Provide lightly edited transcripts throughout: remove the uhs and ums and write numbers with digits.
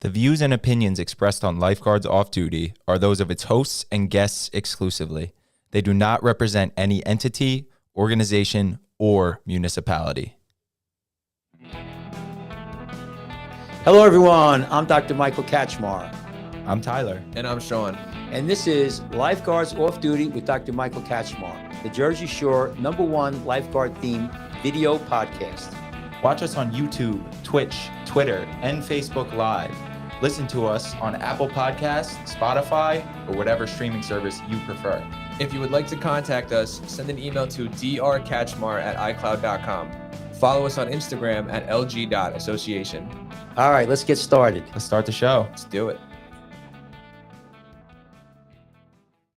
The views and opinions expressed on Lifeguards Off Duty are those of its hosts and guests exclusively. They do not represent any entity, organization, or municipality. Hello, everyone. I'm Dr. Michael Kachmar. I'm Tyler. And I'm Sean. And this is Lifeguards Off Duty with Dr. Michael Kachmar, the Jersey Shore #1 lifeguard-themed video podcast. Watch us on YouTube, Twitch, Twitter, and Facebook Live. Listen to us on Apple Podcasts, Spotify, or whatever streaming service you prefer. If you would like to contact us, send an email to drkachmar@icloud.com. Follow us on Instagram at lg.association. All right, let's get started. Let's start the show. Let's do it.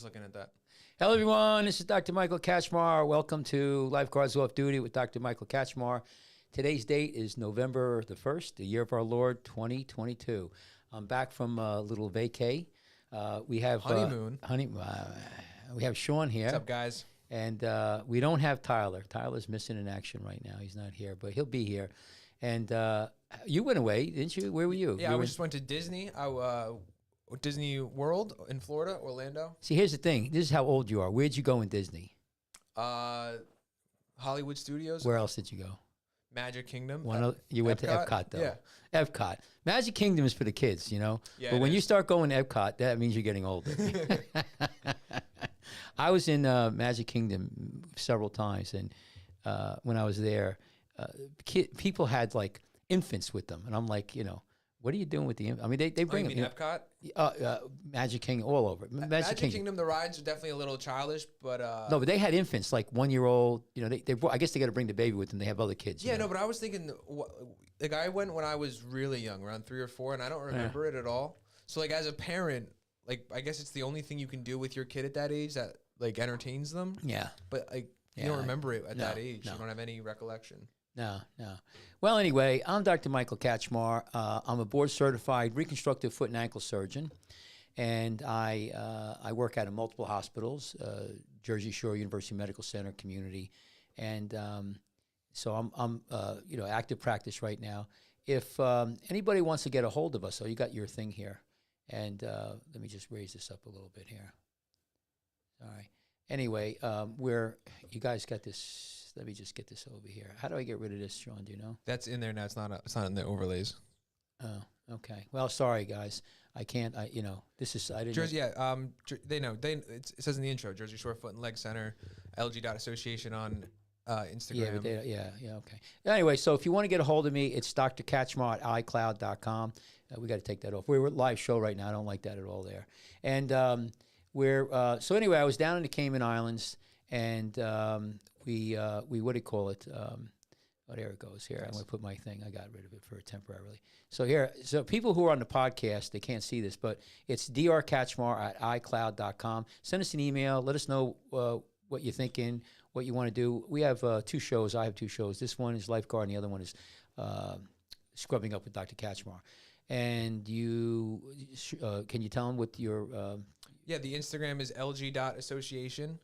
Looking at that. Hello, everyone. This is Dr. Michael Kachmar. Welcome to Lifeguards Off Duty with Dr. Michael Kachmar. Today's date is November the 1st, the year of our Lord, 2022. I'm back from a little vacay. We have Honeymoon. We have Sean here. What's up, guys? And we don't have Tyler. Tyler's missing in action right now. He's not here, but he'll be here. And you went away, didn't you? Where were you? Yeah, I just went to Disney. Disney World in Florida, Orlando. See, here's the thing. This is how old you are. Where'd you go in Disney? Hollywood Studios. Where else did you go? Magic Kingdom. You went to Epcot, though. Yeah. Epcot. Magic Kingdom is for the kids, you know? Yeah, but when you start going to Epcot, that means you're getting older. I was in Magic Kingdom several times, and when I was there, people had, like, infants with them. And I'm like, you know, what are you doing with the infants? I mean, they bring them. Epcot? Magic Kingdom, all over. Magic Kingdom, the rides are definitely a little childish, but... No, but they had infants, like 1-year-old. You know, I guess they got to bring the baby with them. They have other kids. Yeah, no, but I was thinking, like, I went when I was really young, around 3 or 4, and I don't remember it at all. So, like, as a parent, like, I guess it's the only thing you can do with your kid at that age that, like, entertains them. Yeah. But, like, you don't remember it at that age. No. You don't have any recollection. No. Well, anyway, I'm Dr. Michael Kachmar. I'm a board-certified reconstructive foot and ankle surgeon, and I work out of multiple hospitals, Jersey Shore University Medical Center community, and so I'm active practice right now. If anybody wants to get a hold of us, so you got your thing here, and let me just raise this up a little bit here. All right. Anyway, you guys got this. Let me just get this over here. How do I get rid of this, Sean? Do you know? That's in there now. It's not in the overlays. Oh, okay. Well, sorry guys. I can't. This is. I didn't. Jersey. Yeah. They know. It says in the intro, Jersey Shore Foot and Leg Center, LG.Association on Instagram. Yeah. Okay. Anyway, so if you want to get a hold of me, it's Dr. Kachmar at iCloud.com. We got to take that off. We're a live show right now. I don't like that at all there. And so anyway, I was down in the Cayman Islands, and we what do you call it? There it goes. Here, I'm going to put my thing. I got rid of it for temporarily. So so people who are on the podcast, they can't see this, but it's drkachmar at iCloud.com. Send us an email. Let us know what you're thinking, what you want to do. We have 2 shows. I have 2 shows. This one is Lifeguard, and the other one is Scrubbing Up with Dr. Kachmar. And you can you tell them what your... Yeah, the Instagram is lg.association.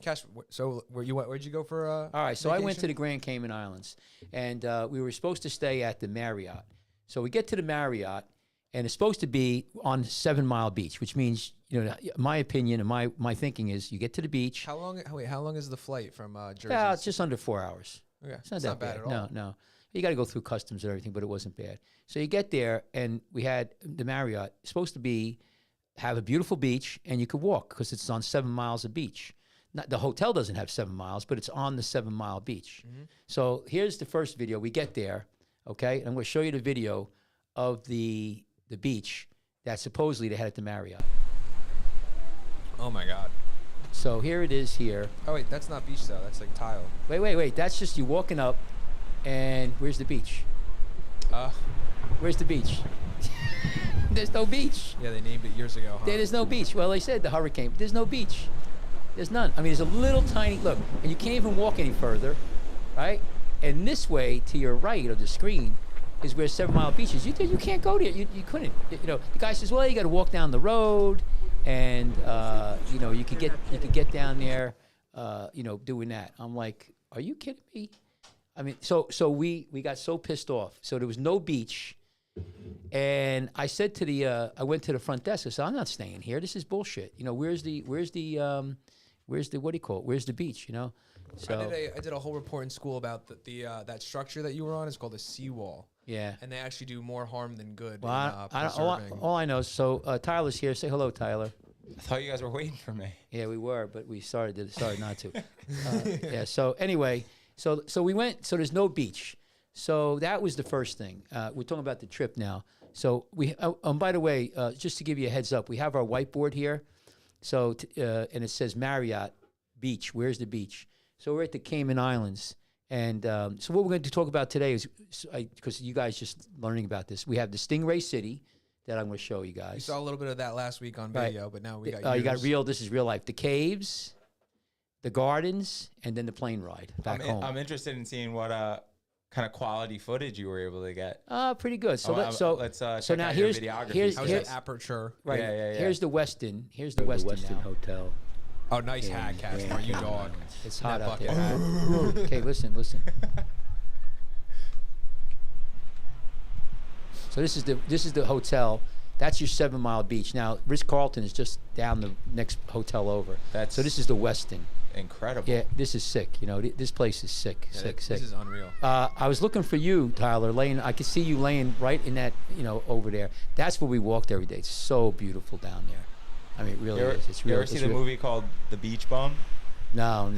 Cash. So where'd you go for? All right, so vacation? I went to the Grand Cayman Islands, and we were supposed to stay at the Marriott. So we get to the Marriott, and it's supposed to be on 7 Mile Beach, which means, my opinion and my thinking is, you get to the beach. How long is the flight from Jersey? Yeah, it's just under 4 hours. Okay, it's not that bad at all. No. You got to go through customs and everything, but it wasn't bad. So you get there, and we had the Marriott supposed to have a beautiful beach, and you could walk because it's on 7 miles of beach. The hotel doesn't have 7 miles, but it's on the 7 Mile Beach. Mm-hmm. So here's the first video. We get there, okay? And I'm going to show you the video of the beach that supposedly they had at the Marriott. Oh, my God. So here it is here. Oh, wait, that's not beach, though. That's like tile. Wait. That's just you walking up, and where's the beach? Where's the beach? There's no beach. Yeah, they named it years ago, huh? There's no beach. Well, they said the hurricane. There's no beach. There's none. I mean, there's a little tiny, look, and you can't even walk any further, right? And this way, to your right of the screen, is where 7 Mile Beach is. You can't go there. You couldn't. The guy says, well, you got to walk down the road, and you could get down there, doing that. I'm like, are you kidding me? I mean, so we got so pissed off. So there was no beach. And I said to the, I went to the front desk. I said, I'm not staying here. This is bullshit. You know, where's the what do you call it? Where's the beach? You know. So I did a whole report in school about that structure that you were on. It's called a seawall. yeah. And they actually do more harm than good. Well, in, preserving. all I know is so Tyler's here. Say hello, Tyler. I thought you guys were waiting for me. Yeah, we were, but we started not to. Yeah. So anyway, so we went. So there's no beach. So that was the first thing. We're talking about the trip now. So we. By the way, just to give you a heads up, we have our whiteboard here. So and it says Marriott Beach. Where's the beach? So we're at the Cayman Islands. And so what we're going to talk about today is, because you guys just learning about this, we have the Stingray City that I'm going to show you guys. We saw a little bit of that last week on video, but now we got you got yours. real. This is real life. The caves, the gardens, and then the plane ride back home. I'm interested in seeing what kind of quality footage you were able to get. Pretty good. So let's check so now out your here's videography. How's that aperture? right. Yeah. Here's the Westin. Here's the Westin now. Hotel. Oh, nice hat, Kachmar, you dog. It's hot That out bucket there. Okay, listen. So this is the hotel. That's your 7 Mile Beach. Now Ritz-Carlton is just down the next hotel over. So this is the Westin. Incredible. Yeah, this is sick. You know, this place is sick. This is unreal. I was looking for you, Tyler, laying. I could see you laying right in that, you know, over there. That's where we walked every day. It's so beautiful down there. I mean, it really is. It's real. You ever see the movie called The Beach Bum? No.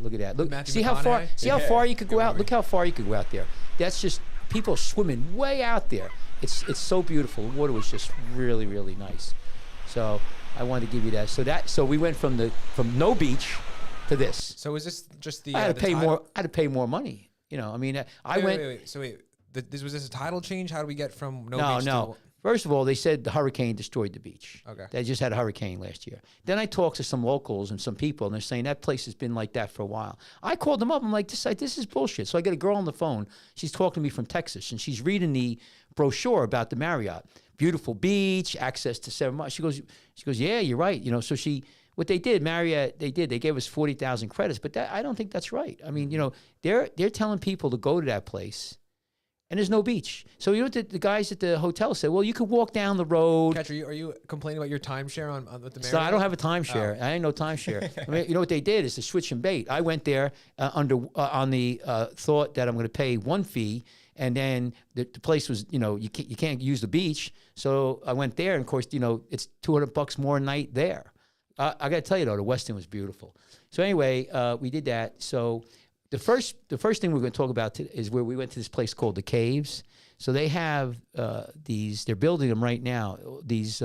Look at that. Look, Matthew see how far. McConaughey? See how far you could go Good out. movie. Look how far you could go out there. That's just people swimming way out there. It's so beautiful. The water was just really, really nice. So I wanted to give you that. So we went from no beach to this. So is this just the? I had to the pay title? more. I had to pay more money. You know, I mean, I went. Wait. So was this a title change? How do we get from no? beach No. First of all, they said the hurricane destroyed the beach. Okay. They just had a hurricane last year. Then I talked to some locals and some people, and they're saying that place has been like that for a while. I called them up. I'm like, this is bullshit. So I get a girl on the phone. She's talking to me from Texas, and she's reading the brochure about the Marriott. Beautiful beach, access to 7 miles. She goes, yeah, you're right. You know, so what they did, Marriott, they gave us 40,000 credits, but I don't think that's right. I mean, you know, they're telling people to go to that place. And there's no beach. So you know what the guys at the hotel said? Well, you could walk down the road. Catch, are you complaining about your timeshare on with the Marriott? So I don't have a timeshare. I ain't no timeshare. I mean, you know what they did is to switch and bait. I went there on the thought that I'm going to pay one fee, and then the place was, you know, you can't use the beach. So I went there, and of course, you know, it's $200 more a night there. I got to tell you though, the Westin was beautiful. So anyway, we did that. So. The first thing we're going to talk about is where we went to this place called the Caves. So they have they're building them right now, these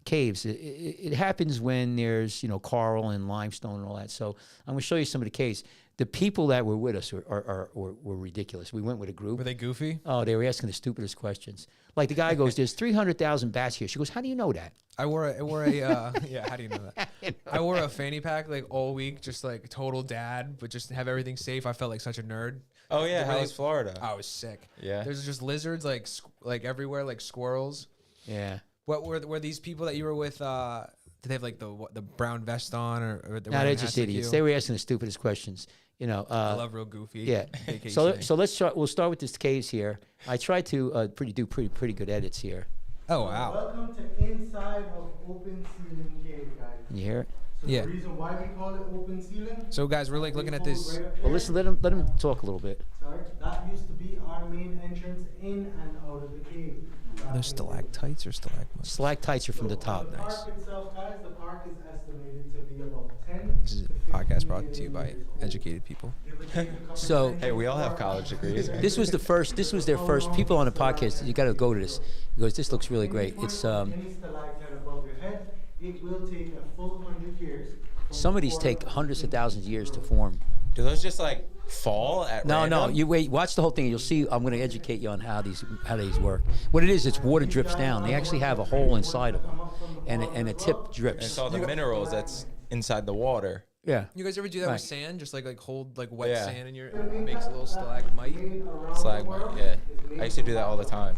caves. It happens when there's, you know, coral and limestone and all that. So I'm going to show you some of the caves. The people that were with us were ridiculous. We went with a group. Were they goofy? Oh, they were asking the stupidest questions. Like the guy goes, "There's 300,000 bats here." She goes, "How do you know that?" I wore a yeah. How do you know that? I wore a fanny pack like all week, just like total dad, but just to have everything safe. I felt like such a nerd. Oh yeah, how was Florida? I was sick. Yeah. There's just lizards like everywhere, like squirrels. Yeah. What were these people that you were with? Did they have like the brown vest on, or they No, wearing they're hats just like idiots. you? They were asking the stupidest questions. You know. I love real goofy. Yeah. So let's start. We'll start with this caves here. I tried to do pretty good edits here. Oh wow. Welcome to inside of open ceiling cave, guys. Can you hear it? So Yeah. the reason why we call it open ceiling. So guys, we're like looking at this. Right up Well, there. listen. Let him talk a little bit. Sorry, that used to be our main entrance in and out of the cave. Are those stalactites or stalagmites? Stalactites are from the top. The park itself, guys, the park is estimated to be about 10. This is a to podcast 15 brought to you by million years old. educated people. It would take a couple So- centuries Hey, we all have for college degrees, right? This was their first. People on the podcast, you got to go to this because this looks really great. It's Any stalactite above your head, it will take a full 100 years. from some of these before take the hundreds of thousands of years to form. Do those just like fall at No, random? you wait. Watch the whole thing. You'll see. I'm going to educate you on how these work. What it is, it's water drips down. They actually have a hole inside of them, and a tip And drips. it's all the minerals that's inside the water. Yeah. You guys ever do that Right. with sand? Just like hold like wet Yeah. sand in your and it makes a little stalagmite. Stalagmite, yeah. I used to do that all the time.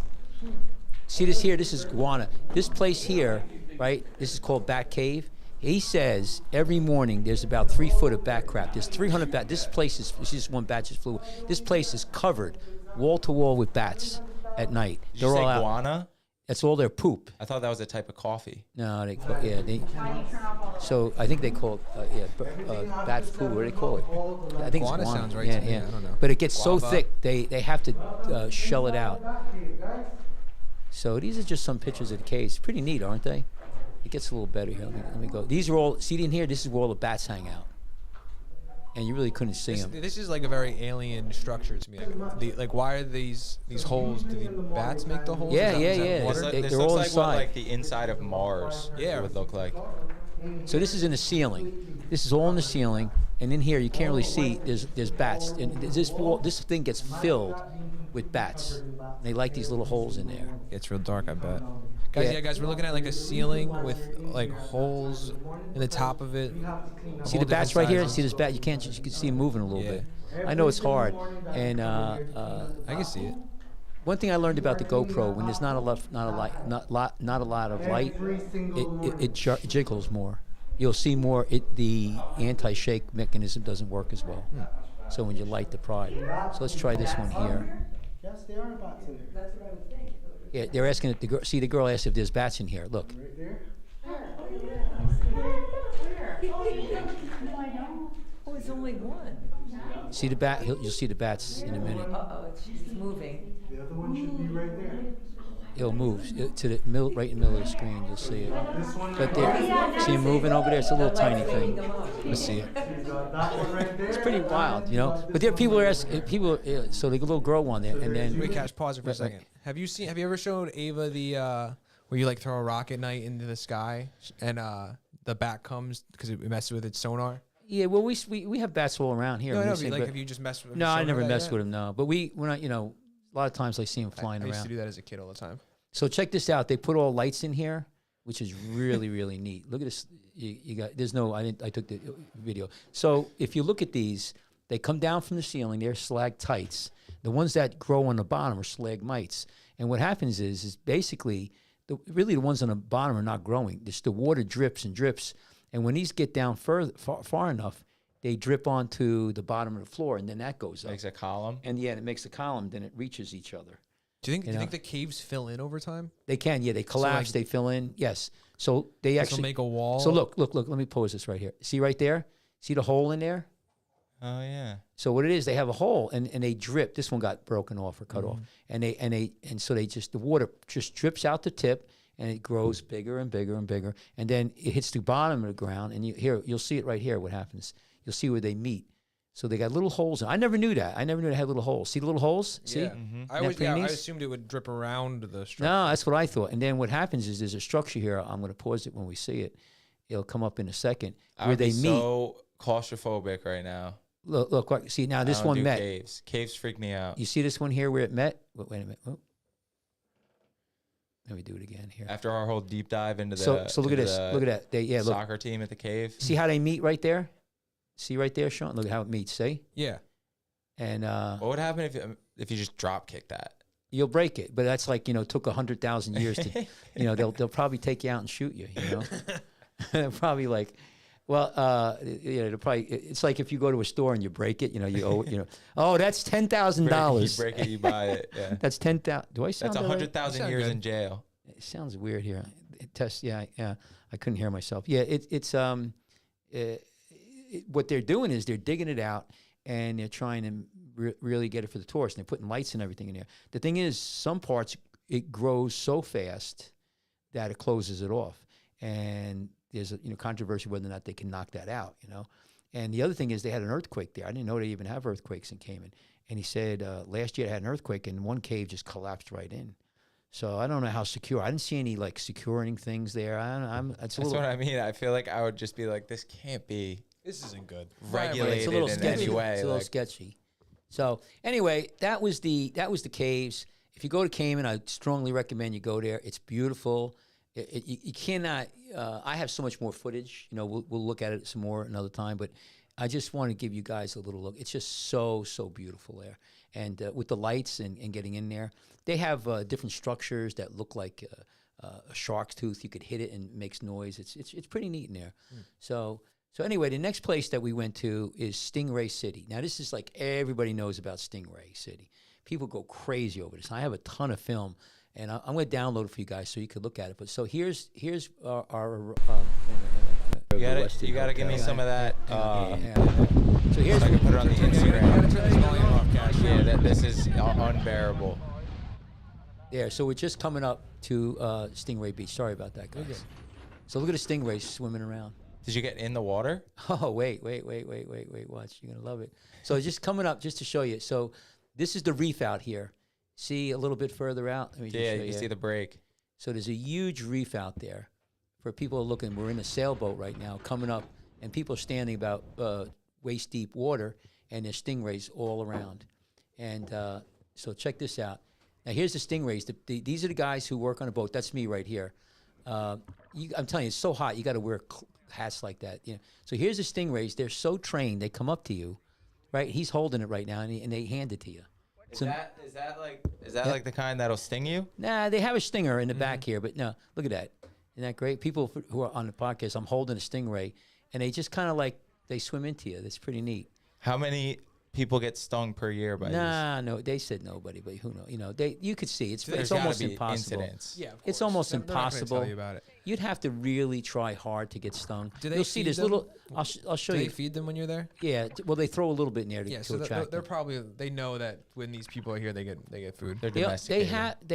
See this here? This is guana. This place here, right? This is called Bat Cave. He says every morning there's about 3 foot of bat crap. There's 300 bat. This place is just one bat just flew. This place is covered wall to wall with bats. at night. Did you They're say all out. guana? That's all their poop. I thought that was a type of coffee. No, they. So I think they call it bat poo. What do they call it? I think Guana it's guana. sounds right to me. I don't know. But it gets so Guava. thick they have to shell it out. So these are just some pictures of the caves. Pretty neat, aren't they? It gets a little better here. Let me go. These are all. See in here. This is where all the bats hang out, and you really couldn't see them. This is like a very alien structure to me. Like why are these holes? Do the bats make the holes? Yeah, Is that- is that yeah. water? They're This all looks like inside. what like the inside of Mars would look like. So this is in the ceiling. This is all in the ceiling, and in here you can't really see. There's bats, and this thing gets filled with bats. They like these little holes in there. It's real dark, I bet. Guys, Yeah. guys, we're looking at like a ceiling with like holes in the top of it. See the bats right here? See this bat? You can see them moving a little Yeah. bit. I know it's hard, and I can see it. one thing I learned about the GoPro, when there's not a lot of light, it jiggles more. You'll see more. The anti-shake mechanism doesn't work as well. So when you light the pride, so let's try this one here. Yes, they are bats in there. Yeah, they're asking if the girl. See, the girl asked if there's bats in here. Look. Right there. Oh, it's only one. See the bat? You'll see the bats in a minute. Uh-oh, it's moving. The other one should be right there. It'll move to the middle, right in the middle of the screen. You'll see it. This one. But there, see him moving over there? It's a little tiny thing. Let's see it. You got that one right there. It's pretty wild, you know. But there, people are asking. So the little girl one there, and then Wait, Cash, pause it for a second. Have you ever showed Ava the where you like throw a rocket night into the sky and the bat comes because it messes with its sonar? yeah, well, we have bats all around here. No, We no, see- but like but- have you just messed with? no, I shown never her that messed yet? with them. No, but we're not. You know, a lot of times I see them flying I used to around. do that as a kid all the time. So check this out. They put all lights in here, which is really really neat. Look at this. You got. There's no. I took the video. So if you look at these, they come down from the ceiling. They're stalactites. The ones that grow on the bottom are stalagmites. And what happens is basically really the ones on the bottom are not growing. Just the water drips and drips. And when these get down far enough, they drip onto the bottom of the floor, and then that goes up. Makes a column. And yeah, it makes a column. Then it reaches each other. Do you think? You Do you know? think the caves fill in over time? They can, yeah. They collapse. They fill in. Yes. So they This will actually make a wall. So look. Let me pose this right here. See right there? See the hole in there? Oh yeah. So what it is, they have a hole and they drip. This one got broken off or cut off, and so the water just drips out the tip, and it grows bigger and bigger and bigger, and then it hits the bottom of the ground, and you'll see it right here. What happens? You'll see where they meet. So they got little holes. I never knew that. I never knew they had little holes. See the little holes? See? Yeah. I Isn't that I pretty neat? assumed it would drip around the structure. No, that's what I thought. And then what happens is there's a structure here. I'm going to pause it when we see it. It'll come up in a second I where would they be meet. so claustrophobic right now. Look. See now this I don't one do met. Caves. Caves freak me out. You see this one here where it met? Wait a minute. Oh. Let me do it again here. After our whole deep dive into the So look at into this. the Look at that. Look. soccer team at the cave. See how they meet right there? See right there, Sean? Look at how it meets, see? Yeah. And What would happen if you just drop kick that? you'll break it. But that's like, took 100,000 years to, they'll probably take you out and shoot you, They're probably like, well, they'll probably, it's like if you go to a store and you break it, you owe, oh, that's $10,000. You break it, you buy it. Yeah. That's 10,000. Do I sound That's right? 100,000 sound years good. in jail. It sounds weird here. Yeah. I couldn't hear myself. Yeah, what they're doing is they're digging it out and they're trying to really get it for the tourists. And they're putting lights and everything in there. The thing is, some parts it grows so fast that it closes it off, and there's a controversy whether or not they can knock that out. And the other thing is they had an earthquake there. I didn't know they even have earthquakes in Cayman. And he said last year they had an earthquake and one cave just collapsed right in. So I don't know how secure. I didn't see any securing things there. That's what I mean. I feel like I would just be like, this can't be This isn't good. regulated It's a little in sketchy. any way. It's a little like- sketchy. So anyway, that was the caves. If you go to Cayman, I strongly recommend you go there. It's beautiful. You cannot. I have so much more footage. We'll look at it some more another time. But I just want to give you guys a little look. It's just so beautiful there, and with the lights and getting in there, they have different structures that look like a shark's tooth. You could hit it and it makes noise. It's pretty neat in there. So anyway, the next place that we went to is Stingray City. Now, this is like everybody knows about Stingray City People go crazy over this. I have a ton of film, and I'm going to download it for you guys so you can look at it. But so here's our You gotta give me some of that. So here's so I can put it on the Instagram. turn this volume off, Cash. Yeah, this is unbearable. there. So we're just coming up to Stingray Beach. Sorry about that, guys. So look at the stingrays swimming around. Did you get in the water? Oh, wait. Watch. You're going to love it. So just coming up just to show you. So this is the reef out here. See a little bit further out? Let me just Yeah, show you can see the break. So there's a huge reef out there. For people who are looking, we're in a sailboat right now coming up, and people are standing about waist deep water, and there's stingrays all around. And so check this out. Now here's the stingrays. These are the guys who work on a boat. That's me right here. I'm telling you, it's so hot. You got to wear hats like that. You know. So here's the stingrays. They're so trained. They come up to you, right? He's holding it right now, and they hand it to you. Is that like the kind that'll sting you? Nah, they have a stinger in the back here, but no, look at that. Isn't that great? People who are on the podcast, I'm holding a stingray, and they just kind of like, they swim into you. That's pretty neat. How many people get stung per year by these? No, they said nobody, but who knows? You know, you could see it's There's almost gotta be impossible. incidents. Yeah, of It's course. almost They're not gonna impossible. tell you about it. You'd have to really try hard to get stung. Do they You'll see feed this them? little. I'll show Do you. they feed them when you're there? Yeah, well, they throw a little bit in there to, Yeah, to so attract they're them. probably, they know that when these people are here, they get food. They're They domesticated.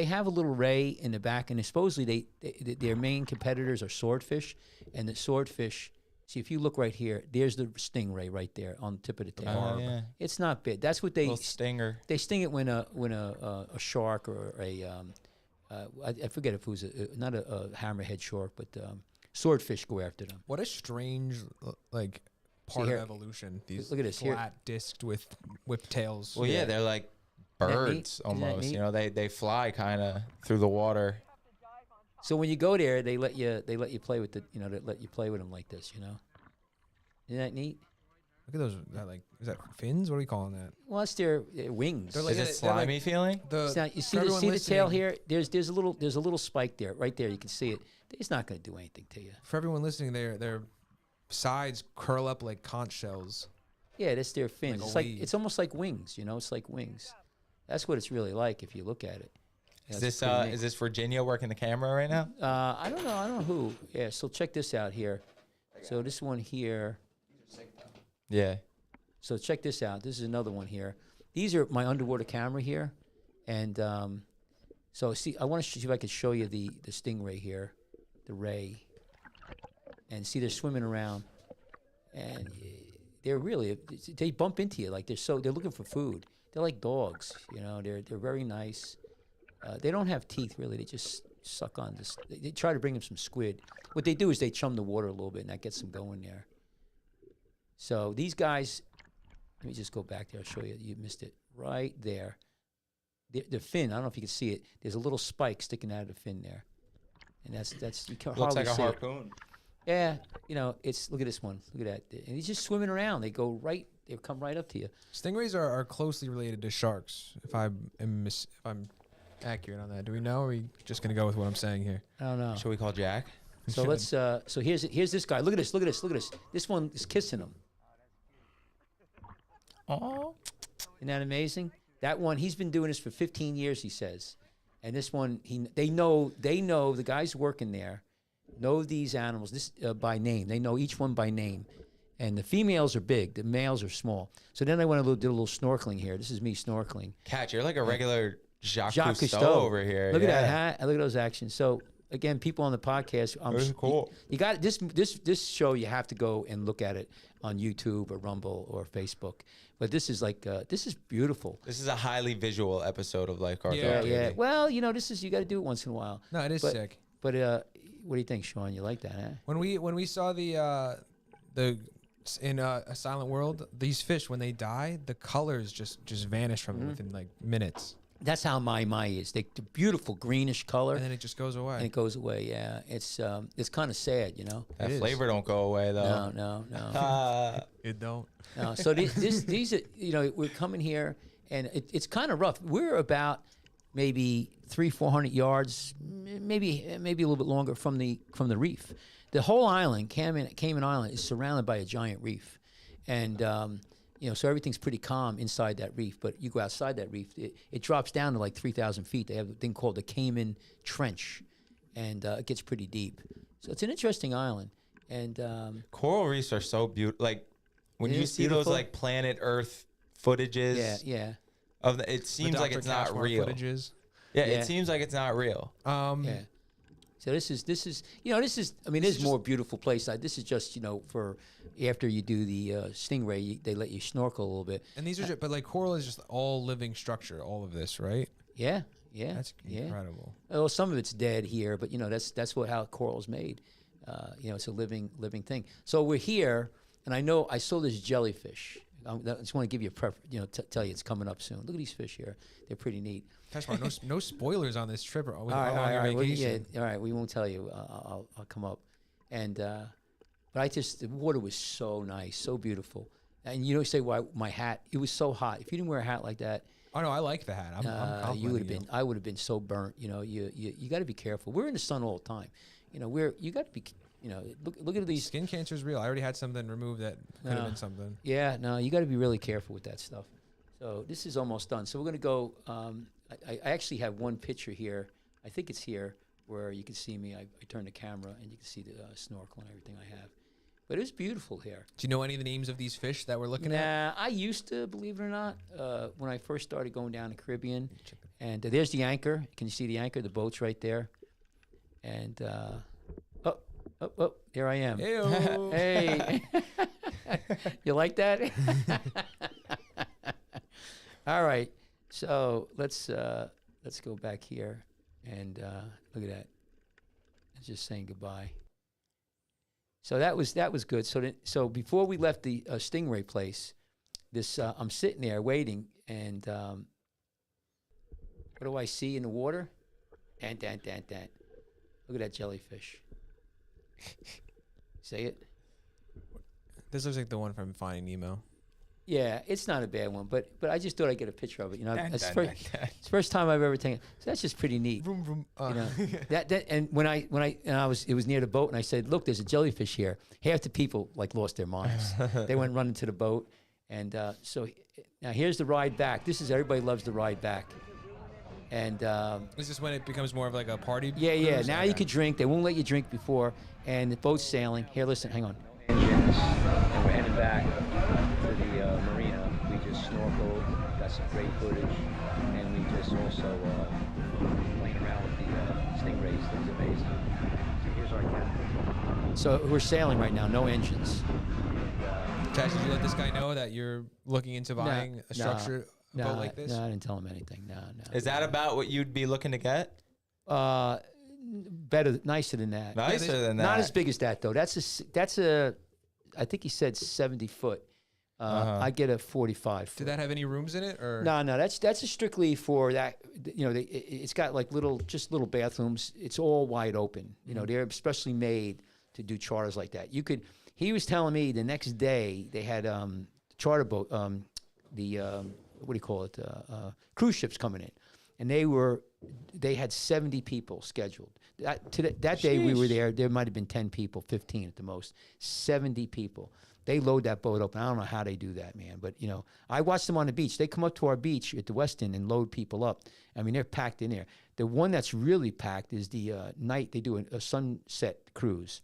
have a little ray in the back, and supposedly their main competitors are swordfish, and the swordfish. See, if you look right here, there's the stingray right there on the tip of the tail. Oh, yeah. It's not big. That's what they Little stinger. they sting it when a shark or I forget if it was not a hammerhead shark, but swordfish go after them. What a strange like part here- of evolution. These look at this here. flat disked with whipped tails. Well, yeah, they're like that neat? birds Isn't that almost. neat? You know, they fly kind of through the water. So when you go there, they let you play with they let you play with them like this. You know, isn't that neat? Look at those. Is that fins? What are we calling that? Well, it's their wings. They're like- Is it they're like- slimy feeling? The Now, you see for everyone the tail listening- here? There's a little spike there, right there. You can see it. It's not going to do anything to you. For everyone listening, their sides curl up like conch shells. Yeah, that's their fins. a It's like wave. it's almost like wings. You know, it's like wings. That's what it's really like if you look at it. Yeah, Is it's this pretty neat. is this Virginia working the camera right now? I don't know who. Yeah, so check this out here. So this one here. Yeah. So check this out. This is another one here. These are my underwater camera here, and so see, I want to see if I could show you the stingray here, the ray, and see they're swimming around, and they're really they bump into you like they're looking for food. They're like dogs, you know. They're very nice. They don't have teeth really. They just suck on this. They try to bring them some squid. What they do is they chum the water a little bit, and that gets them going there. So these guys, let me just go back there. I'll show you. You missed it right there. The fin. I don't know if you can see it. There's a little spike sticking out of the fin there, and that's you can Looks hardly like a see it. harpoon. Yeah, you know, look at this one. Look at that. And he's just swimming around. They come right up to you. Stingrays are closely related to sharks. If I'm accurate on that, do we know? Or are we just gonna go with what I'm saying here? I don't know. Should we call Jack? So let's. So here's this guy. Look at this. Look at this. Look at this. This one is kissing him. Oh. Isn't that amazing? That one, he's been doing this for 15 years, he says. And this one, they know the guys working there know these animals by name. They know each one by name. And the females are big, the males are small. So then I went and did a little snorkeling here. This is me snorkeling. Cat, you're like a regular Jacques Cousteau Cousteau over here. Look at yeah. that hat. Look at those actions. So again, people on the podcast, Very cool. You got this show. You have to go and look at it on YouTube or Rumble or Facebook. But this is this is beautiful. This is a highly visual episode of Lifeguards. Yeah, Off Yeah. Duty. Well, you know, you got to do it once in a while. No, it is But- sick. But what do you think, Sean? You like that, huh? When we saw the in A Silent World, these fish when they die, the colors just vanish from them within like minutes, That's how my is. The beautiful greenish color, and then it just goes away. and it goes away. Yeah, it's kind of sad, you know. That It is. flavor don't go away though. No. It don't. No, so these are, you know, we're coming here, and it's kind of rough. We're about maybe 300-400 yards, maybe a little bit longer from the reef. The whole island, Cayman Island, is surrounded by a giant reef, and so everything's pretty calm inside that reef. But you go outside that reef, it drops down to like 3,000 feet. They have a thing called the Cayman Trench, and it gets pretty deep. So it's an interesting island. And Coral reefs are so beautiful. Like when It you is see beautiful. those like planet Earth footages, yeah. it seems The like Dr. it's not Kachmar real. Footages. Yeah, Yeah. it seems like it's not real. Yeah. So this is I mean, there's more beautiful place. This is just for after you do the stingray, they let you snorkel a little bit. And these are just, but like coral is just all living structure, all of this, right? Yeah. That's yeah. incredible. Well, some of it's dead here, but that's how coral's made. It's a living thing. So we're here, and I saw this jellyfish. I just want to give you a tell you it's coming up soon. Look at these fish here; they're pretty neat. Kachmar, no spoilers on this trip. All right. Vacation. All right. We won't tell you. I'll come up, and but the water was so nice, so beautiful. And you say why my hat? It was so hot. If you didn't wear a hat like that, Oh no, I like the hat. I'm you would have complimenting been. I would have been so burnt. You got to be careful. We're in the sun all the time. You got to be. Look at these. Skin cancer is real. I already had something removed that could have been something. Yeah, no, you got to be really careful with that stuff. So this is almost done. So we're gonna go. I actually have one picture here. I think it's here where you can see me. I turn the camera and you can see the snorkel and everything I have. But it was beautiful here. Do you know any of the names of these fish that we're looking at? Nah, I used to, believe it or not, when I first started going down the Caribbean. And there's the anchor. Can you see the anchor? The boat's right there. And there I am. Heyo. Hey, you like that? All right, so let's go back here and look at that. It's just saying goodbye. So that was good. So before we left the stingray place, I'm sitting there waiting, and what do I see in the water? Look at that jellyfish. Say it. This looks like the one from Finding Nemo. Yeah, it's not a bad one, but I just thought I'd get a picture of it. It's the first time I've ever taken. So that's just pretty neat. Vroom, vroom. That and when I it was near the boat, and I said, "Look, there's a jellyfish here." Half the people lost their minds. They went running to the boat, and so now here's the ride back. This is everybody loves the ride back, and Is this when it becomes more of like a party? yeah. cruise? Now Okay. you can drink. They won't let you drink before, and the boat's sailing. Here, listen, hang on. Engines, and we're headed back to the marina. We just snorkeled, got some great footage, and we just also playing around with the stingrays. It was amazing. So here's our captain. So we're sailing right now, no engines. Chaz, did you let this guy know that you're looking into buying a structure boat like this? No, I didn't tell him anything. No. Is that about what you'd be looking to get? Better, nicer than that. Nicer than that. Not as big as that though. That's a I think he said 70 foot. I get a 45 foot. Did that have any rooms in it, or No, that's strictly for that. It's got like little bathrooms. It's all wide open. They're especially made to do charters like that. He was telling me the next day they had charter boat, what do you call it? Cruise ships coming in, and they had 70 people scheduled. That day we were there might have been 10 people, 15 at the most. 70 people. They load that boat up. I don't know how they do that, man. But, I watched them on the beach. They come up to our beach at the West End and load people up. I mean, they're packed in there. The one that's really packed is the night they do a sunset cruise.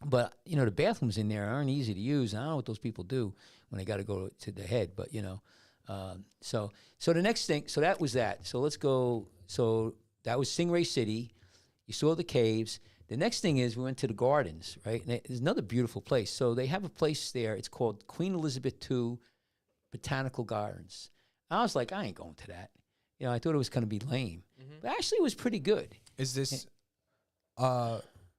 But, the bathrooms in there aren't easy to use. I don't know what those people do when they got to go to the head. But, so the next thing, so that was that. So let's go. So that was Stingray City. You saw the caves. The next thing is we went to the gardens, right? And there's another beautiful place. So they have a place there. It's called Queen Elizabeth II Botanical Gardens. I was like, I ain't going to that. I thought it was going to be lame. But actually it was pretty good. is this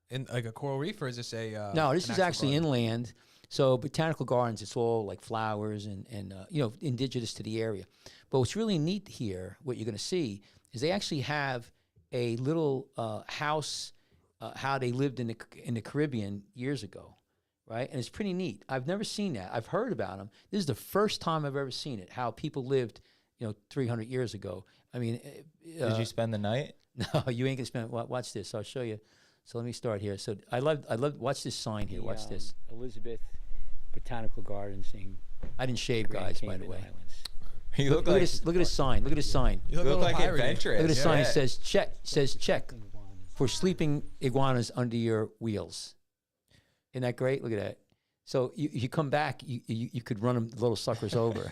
in like a coral reef, or is this a No, this an is actual actually garden? inland. So botanical gardens, it's all like flowers and indigenous to the area. But what's really neat here, what you're going to see, is they actually have a little house, how they lived in the Caribbean years ago, right? And it's pretty neat. I've never seen that. I've heard about them. This is the first time I've ever seen it. How people lived, 300 years ago. I mean, Did you spend the night? no, you ain't gonna spend. Watch this. I'll show you. So let me start here. So I love. Watch this sign here. Watch this. Elizabeth Botanical Gardens in I didn't shave, guys, by the way. You Look, look look, like at this, look at this sign. Look at this sign. You you look like piratey. adventurous. Look at this sign. It Yeah. says check. Says check for sleeping iguanas under your wheels. Isn't that great? Look at that. So you come back, you could run them little suckers over.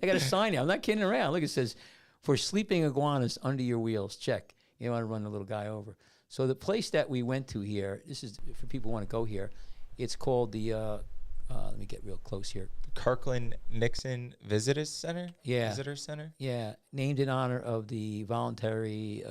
They got a sign now. I'm not kidding around. Look, it says for sleeping iguanas under your wheels. Check. You don't want to run the little guy over. So the place that we went to here, this is for people who want to go here. It's called the. Let me get real close here. Kirkland Nixon Visitors Center. Yeah. Visitor Center. Yeah, named in honor of the voluntary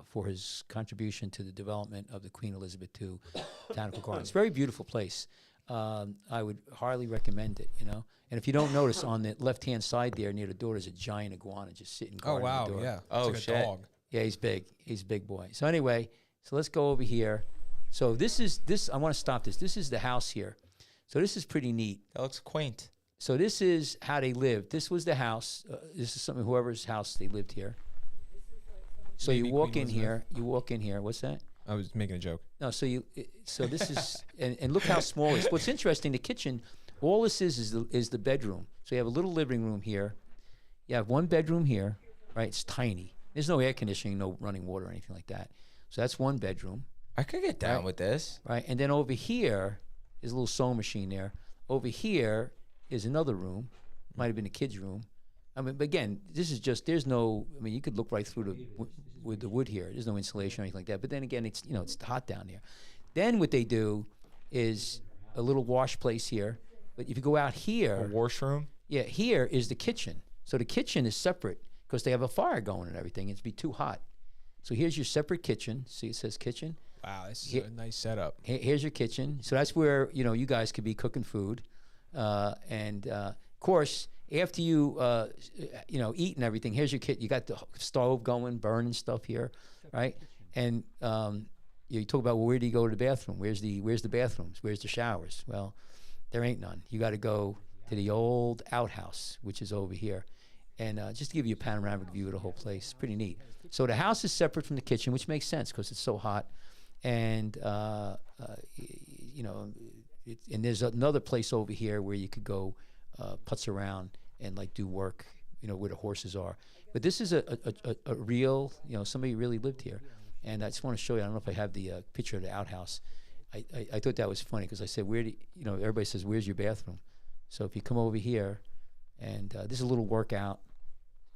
for his contribution to the development of the Queen Elizabeth II Botanical Garden. It's a very beautiful place. I would highly recommend it, you know. And if you don't notice, on the left-hand side there near the door, there's a giant iguana just sitting Oh guarding wow, the door. yeah. Oh, it's like shit. a dog. Yeah, he's big. He's a big boy. So anyway, so let's go over here. So this. I want to stop this. This is the house here. So this is pretty neat. That looks quaint. So this is how they lived. This was the house. This is something whoever's house they lived here. So Maybe you walk Queen in here. You walk in here. What's that? I was making a joke. No. So this is and look how small it is. What's interesting, the kitchen. All this is the bedroom. So you have a little living room here. You have one bedroom here, right? It's tiny. There's no air conditioning, no running water or anything like that. So that's one bedroom, I could get down Right. with this. right? And then over here is a little sewing machine there. Over here is another room. Might have been a kid's room. I mean, but again, this is just, there's no, I mean, you could look right through with the wood here. There's no insulation or anything like that. But then again, it's, you know, it's hot down there. Then what they do is a little wash place here. But if you go out A here, washroom. yeah, here is the kitchen. So the kitchen is separate because they have a fire going and everything. It'd be too hot. So here's your separate kitchen. See, it says kitchen. Wow, this is Here- a nice setup. Here's your kitchen. So that's where, you know, you guys could be cooking food. Of course, after you, you know, eat and everything, here's your kit. You got the stove going, burning stuff here, right? And you talk about, well, where do you go to the bathroom? Where's the bathrooms? Where's the showers? Well, there ain't none. You got to go to the old outhouse, which is over here. And just to give you a panoramic view of the whole place, pretty neat. So the house is separate from the kitchen, which makes sense because it's so hot. And you know, and there's another place over here where you could go putz around and like do work, you know, where the horses are. But this is a real, you know, somebody really lived here. And I just want to show you. I don't know if I have the picture of the outhouse. I thought that was funny because I said, where do you know? Everybody says, where's your bathroom? So if you come over here, and this is a little workout.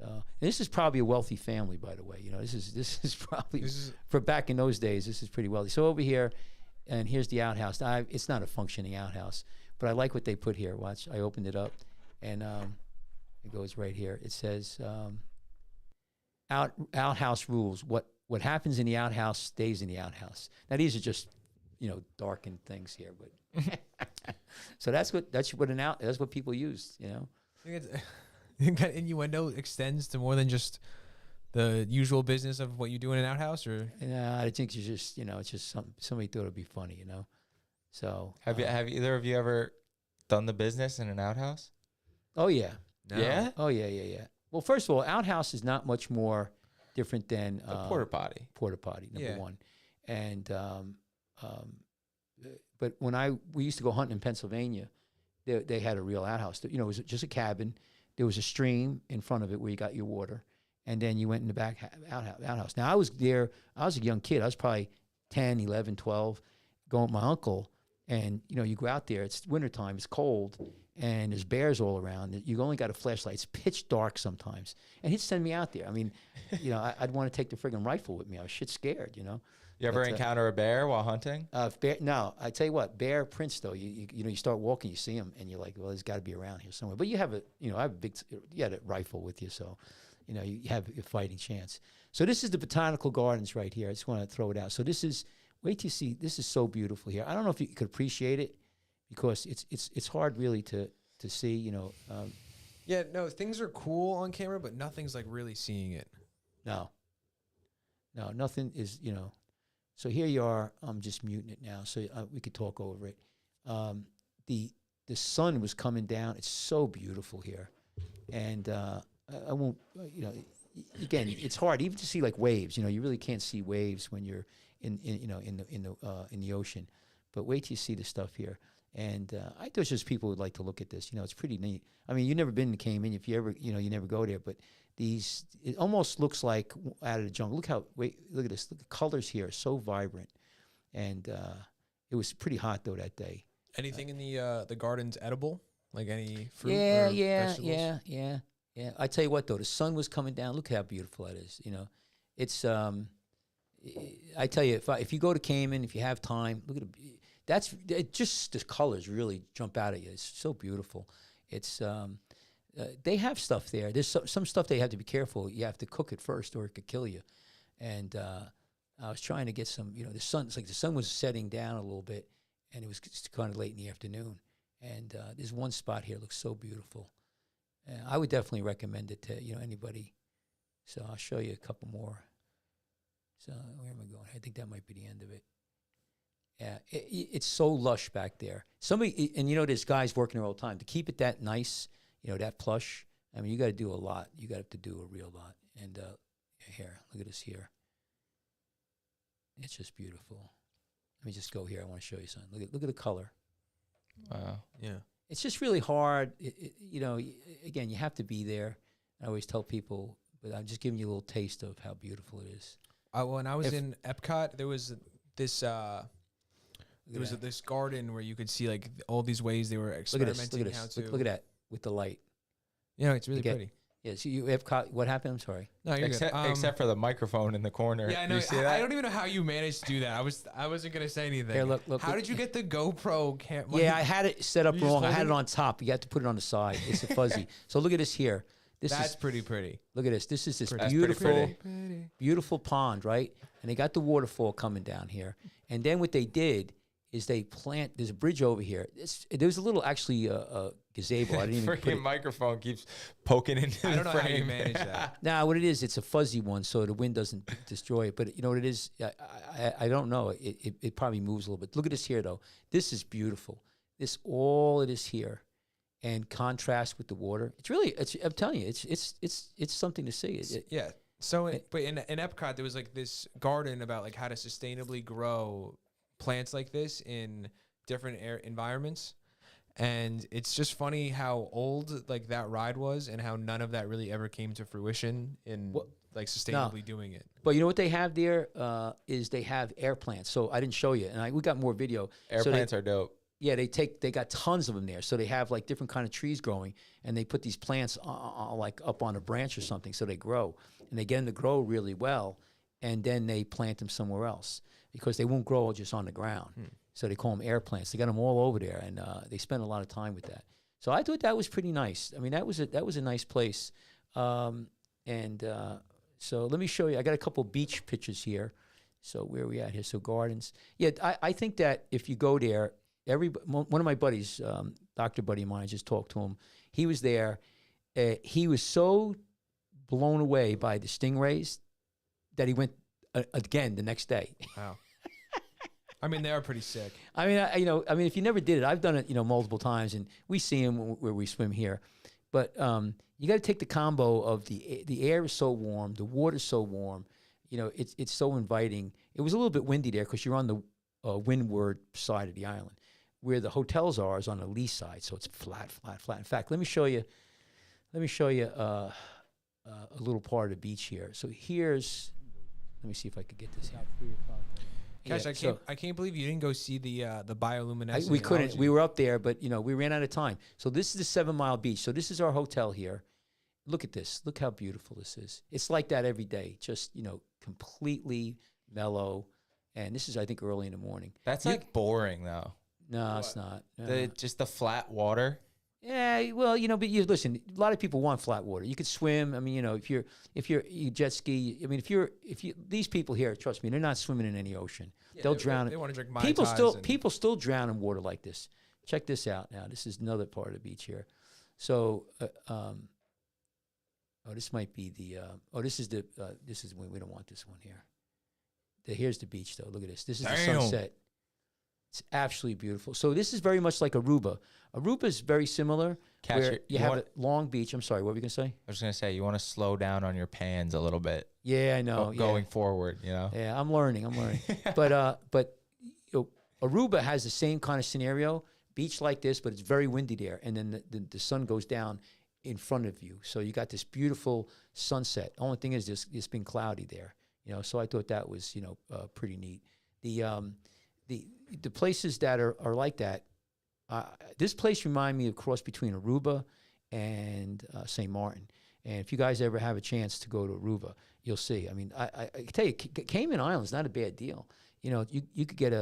And this is probably a wealthy family, by the way. You know, this is probably for back in those days. This is pretty wealthy. So over here, and here's the outhouse. Now, it's not a functioning outhouse, but I like what they put here. Watch, I opened it up, and it goes right here. It says, outhouse rules. What happens in the outhouse stays in the outhouse. Now these are just, you know, darkened things here, but so that's what people use. You know. I think that innuendo extends to more than just the usual business of what you do in an outhouse, or No, I think it's just, you know, it's just somebody thought it'd be funny, you know. So Have either of you ever done the business in an outhouse? Oh yeah, no. Yeah. oh yeah. Well, first of all, outhouse is not much more different than A porta potty. porta potty, number Yeah. one. And but when we used to go hunting in Pennsylvania, they had a real outhouse. You know, it was just a cabin. There was a stream in front of it where you got your water, and then you went in the back outhouse. Now, I was there. I was a young kid. I was probably 10, 11, 12, going with my uncle. And, you know, you go out there. It's wintertime. It's cold. And there's bears all around. You only got a flashlight. It's pitch dark sometimes. And he'd send me out there. I mean, you know, I'd want to take the friggin' rifle with me. I was shit scared, you know. You ever But, encounter a bear while hunting? No, I tell you what, bear prints though. You know, you start walking, you see them, and you're like, well, there's got to be around here somewhere. But you have I have a big, you had a rifle with you, so you know you have a fighting chance. So this is the botanical gardens right here. I just want to throw it out. So this is, wait till you see. This is so beautiful here. I don't know if you could appreciate it because it's hard really to see. You know, Yeah, no, things are cool on camera, but nothing's like really seeing it. no, nothing is, you know. So here you are. I'm just muting it now, so we could talk over it. The sun was coming down. It's so beautiful here, and I won't. You know, again, it's hard even to see like waves. You know, you really can't see waves when you're in the ocean. But wait till you see the stuff here. And I think there's just people who'd like to look at this. It's pretty neat. I mean, you've never been to Cayman. If you ever, you never go there. But it almost looks like out of the jungle. Look at this. Look, the colors here are so vibrant. And it was pretty hot though that day. Anything in the gardens edible? Like any fruit Yeah, or vegetables? yeah. I tell you what though, the sun was coming down. Look how beautiful that is. It's I tell you, if you go to Cayman, if you have time, look at just the colors really jump out at you. It's so beautiful. It's they have stuff there. There's some stuff they have to be careful. You have to cook it first, or it could kill you. And I was trying to get some. The sun. It's like the sun was setting down a little bit, and it was kind of late in the afternoon. And there's one spot here that looks so beautiful. I would definitely recommend it to anybody. So I'll show you a couple more. So where am I going? I think that might be the end of it. Yeah, it's so lush back there. And there's guys working there all the time. To keep it that nice, that plush, I mean, you got to do a lot. You got to do a real lot. And here, look at this here. It's just beautiful. Let me just go here. I want to show you something. Look at the color. Wow. Yeah. It's just really hard. Again, you have to be there. I always tell people, but I'm just giving you a little taste of how beautiful it is. When I was in Epcot, there was this this garden where you could see like all these ways they were experimenting. Look at this. Look at that with the light. It's really pretty. Yeah, so you Epcot. What happened? I'm sorry. No, you're Except, good. except for the microphone in the corner. Yeah, I know. You see that? I don't even know how you managed to do that. I wasn't gonna say anything. Here, look. How did you get the GoPro camera? Yeah, I had it set up You just wrong. I hold had it? it on top. You have to put it on the side. It's a fuzzy. So look at this here. That's pretty pretty. Look at this. This is this That's beautiful, pretty. beautiful pond, right? And they got the waterfall coming down here. And then what they did is there's a bridge over here. There's a little actually gazebo. I didn't even put Freaking it. microphone keeps poking into I the don't know how you frame. manage that. Now, what it is, it's a fuzzy one, so the wind doesn't destroy it. But you know what it is? I don't know. It probably moves a little bit. Look at this here, though. This is beautiful. All it is here, and contrast with the water. It's really. I'm telling you, it's something to see. Yeah. So, but in Epcot, there was like this garden about like how to sustainably grow plants like this in different environments. And it's just funny how old like that ride was and how none of that really ever came to fruition in like sustainably doing it. But you know what they have there is they have air plants. So I didn't show you, and we got more video. Air plants are dope. Yeah, they got tons of them there. So they have like different kind of trees growing, and they put these plants like up on a branch or something, so they grow, and they get them to grow really well, and then they plant them somewhere else because they won't grow just on the ground. So they call them air plants. They got them all over there, and they spend a lot of time with that. So I thought that was pretty nice. I mean, that was a nice place. So let me show you. I got a couple beach pictures here. So where are we at here? So gardens. Yeah, I think that if you go there, one of my buddies, doctor buddy of mine, I just talked to him. He was there. He was so blown away by the stingrays that he went again the next day. Wow. I mean, they are pretty sick. I mean, if you never did it, I've done it, multiple times, and we see them where we swim here. But you got to take the combo of the air is so warm, the water's so warm, it's so inviting. It was a little bit windy there because you're on the windward side of the island. Where the hotels are is on the lee side, so it's flat. In fact, let me show you a little part of the beach here. So let me see if I could get this out. Gosh, Yeah, I can't believe you didn't go see the bioluminescent. we couldn't. algae. We were up there, but we ran out of time. So this is the 7 Mile Beach. So this is our hotel here. Look at this. Look how beautiful this is. It's like that every day. Just completely mellow. And this is, I think, early in the morning. That's like boring though. No, it's not. No. Just the flat water. Yeah, well, but listen. A lot of people want flat water. You could swim. I mean, if you jet ski. I mean, if you these people here, trust me, they're not swimming in any ocean. Yeah, They'll drown. They want to drink Mai People Tais people still drown in water like this. Check this out. Now, this is another part of the beach here. So, this might be the. This is we don't want this one here. Here's the beach, though. Look at this. This is the sunset. It's absolutely beautiful. So this is very much like Aruba. Aruba is very similar. Where you have a long beach. I'm sorry, what were you going to say? I was going to say, you want to slow down on your pans a little bit. Yeah, I know. Going forward, Yeah, I'm learning. But Aruba has the same kind of scenario beach like this, but it's very windy there, and then the sun goes down in front of you, so you got this beautiful sunset. Only thing is, it's been cloudy there, So I thought that was pretty neat. The places that are like that. This place reminded me of cross between Aruba and St. Martin. And if you guys ever have a chance to go to Aruba, you'll see. I mean, I can tell you, Cayman Islands not a bad deal. You could get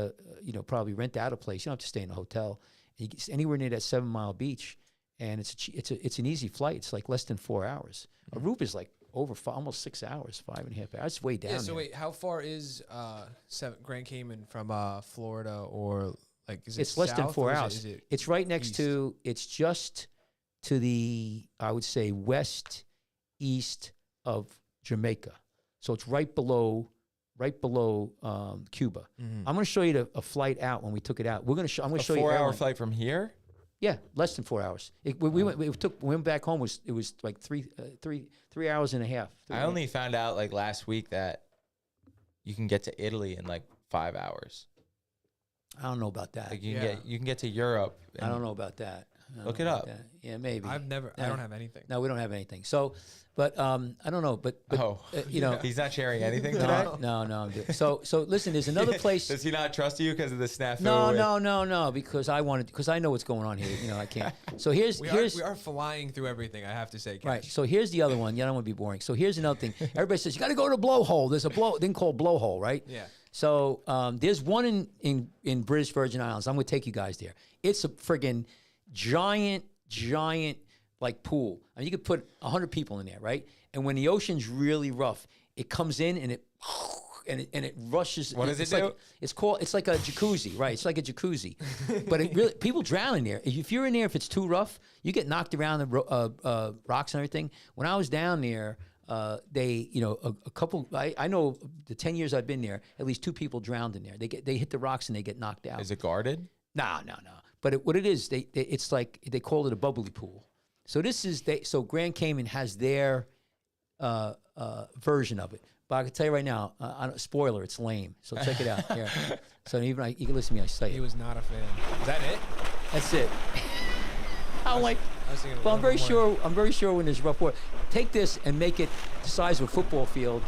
probably rent out a place. You don't have to stay in a hotel. It's anywhere near that 7 Mile beach, and it's an easy flight. It's like less than 4 hours. Aruba's like almost 6 hours, 5.5 hours. It's way down. So there. wait, how far is Grand Cayman from Florida, or like is it It's less than south, 4 or hours. is it It's right next east? to. It's just to the, I would say, west east of Jamaica. So it's right below Cuba. Mm-hmm. I'm going to show you a flight out when we took it out. I'm going to show you. A 4 hour flight from here? Yeah, less than 4 hours. We went back home. It was like 3 hours and a half. I only found out like last week that you can get to Italy in like 5 hours. I don't know about that. Like you can get to Europe. I don't know about that. I don't Look know it about up. that. Yeah, maybe. I don't have anything. No, we don't have anything. So, but I don't know. But He's not sharing anything today? no, I'm good. So listen, there's another place. Does he not trust you because of the snafu? No, because I know what's going on here. I can't. So we are flying through everything. I have to say, Cash. right. So here's the other one. I don't want to be boring. So here's another thing. Everybody says you got to go to Blowhole. There's a thing called Blowhole, right? Yeah. So there's one in British Virgin Islands. I'm going to take you guys there. It's a friggin' giant like pool. I mean, you could put 100 people in there, right? And when the ocean's really rough, it comes in and it rushes. What does it like, do? It's like a jacuzzi, right? It's like a jacuzzi, but it really people drown in there. If you're in there, if it's too rough, you get knocked around the rocks and everything. When I was down there, they a couple. I know the 10 years I've been there, at least 2 people drowned in there. They hit the rocks and they get knocked out. Is it guarded? No. But what it is, it's like they call it a bubbly pool. So so Grand Cayman has their version of it. But I can tell you right now, spoiler, it's lame. So check it out. Here. So you can listen to me. I say He it. was not a fan. Is that it? That's it. I'm like, I was thinking well, I'm a little very sure when there's rough water, take this and make it the size of a football field.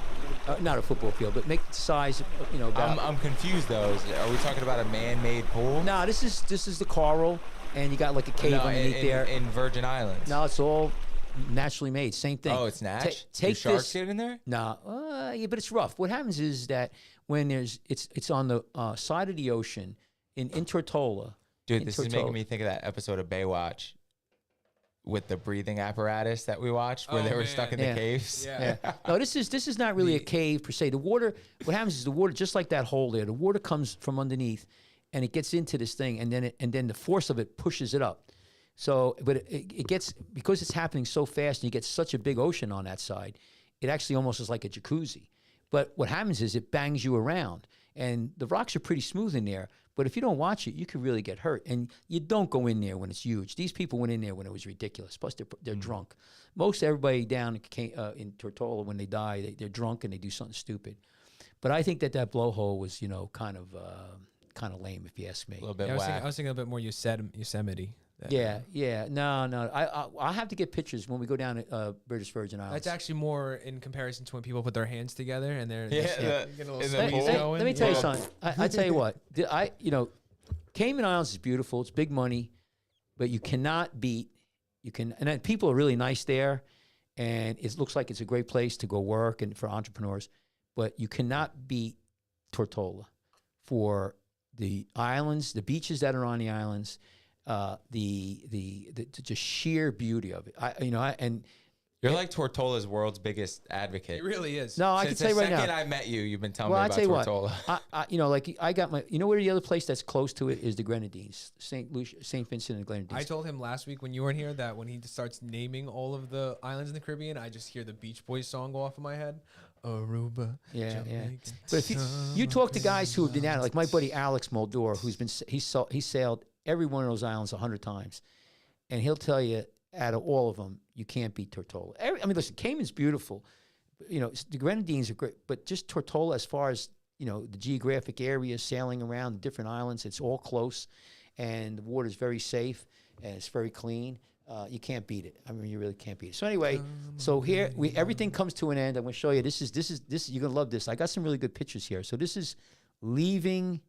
Not a football field, but make it the size. About. I'm confused though. Are we talking about a man-made pool? No, this is the coral, and you got like a cave underneath there. In Virgin Islands. No, it's all naturally made. Same thing. Oh, it's natch. Take Do sharks this. get in there? No, yeah, but it's rough. What happens is that when it's on the side of the ocean in Tortola. Dude, this is making me think of that episode of Baywatch with the breathing apparatus that we watched where they were stuck in the caves. Yeah. No, this is not really a cave per se. The water, what happens is the water, just like that hole there, the water comes from underneath and it gets into this thing, and then the force of it pushes it up. So, but it gets, because it's happening so fast and you get such a big ocean on that side, it actually almost is like a jacuzzi. But what happens is it bangs you around, and the rocks are pretty smooth in there. But if you don't watch it, you could really get hurt. And you don't go in there when it's huge. These people went in there when it was ridiculous. Plus, they're drunk. Most everybody down in Tortola, when they die, they're drunk and they do something stupid. But I think that blowhole was, kind of lame, if you ask me. A little bit I whack. was thinking a bit more Yosemite. Yeah. No. I'll have to get pictures when we go down to British Virgin Islands. That's actually more in comparison to when people put their hands together and they're Yeah, just, the- get a in little the squeeze pool. going. Let me tell you something. I tell you what. Cayman Islands is beautiful. It's big money, but you cannot beat. And then people are really nice there, and it looks like it's a great place to go work and for entrepreneurs. But you cannot beat Tortola for the islands, the beaches that are on the islands, the just sheer beauty of it. You're like Tortola's world's biggest advocate. It really is. No, I can Since tell you the right now. second I met you, you've been telling Well, me I about tell you what, Tortola. I got my. You know where the other place that's close to it is the Grenadines, St. Vincent and Grenadines. I told him last week when you weren't here that when he starts naming all of the islands in the Caribbean, I just hear the Beach Boys song go off in my head. Aruba. Yeah. Jamaica, But if you talk to guys who have been at it, like my buddy Alex Moldor, he sailed every one of those islands 100 times, and he'll tell you out of all of them, you can't beat Tortola. Listen, Cayman's beautiful. The Grenadines are great, but just Tortola, as far as the geographic area, sailing around the different islands, it's all close. and the water's very safe and it's very clean. You can't beat it. I mean, you really can't beat it. So anyway, so here everything comes to an end. I'm going to show you. This is you're going to love this. I got some really good pictures here. So this is leaving.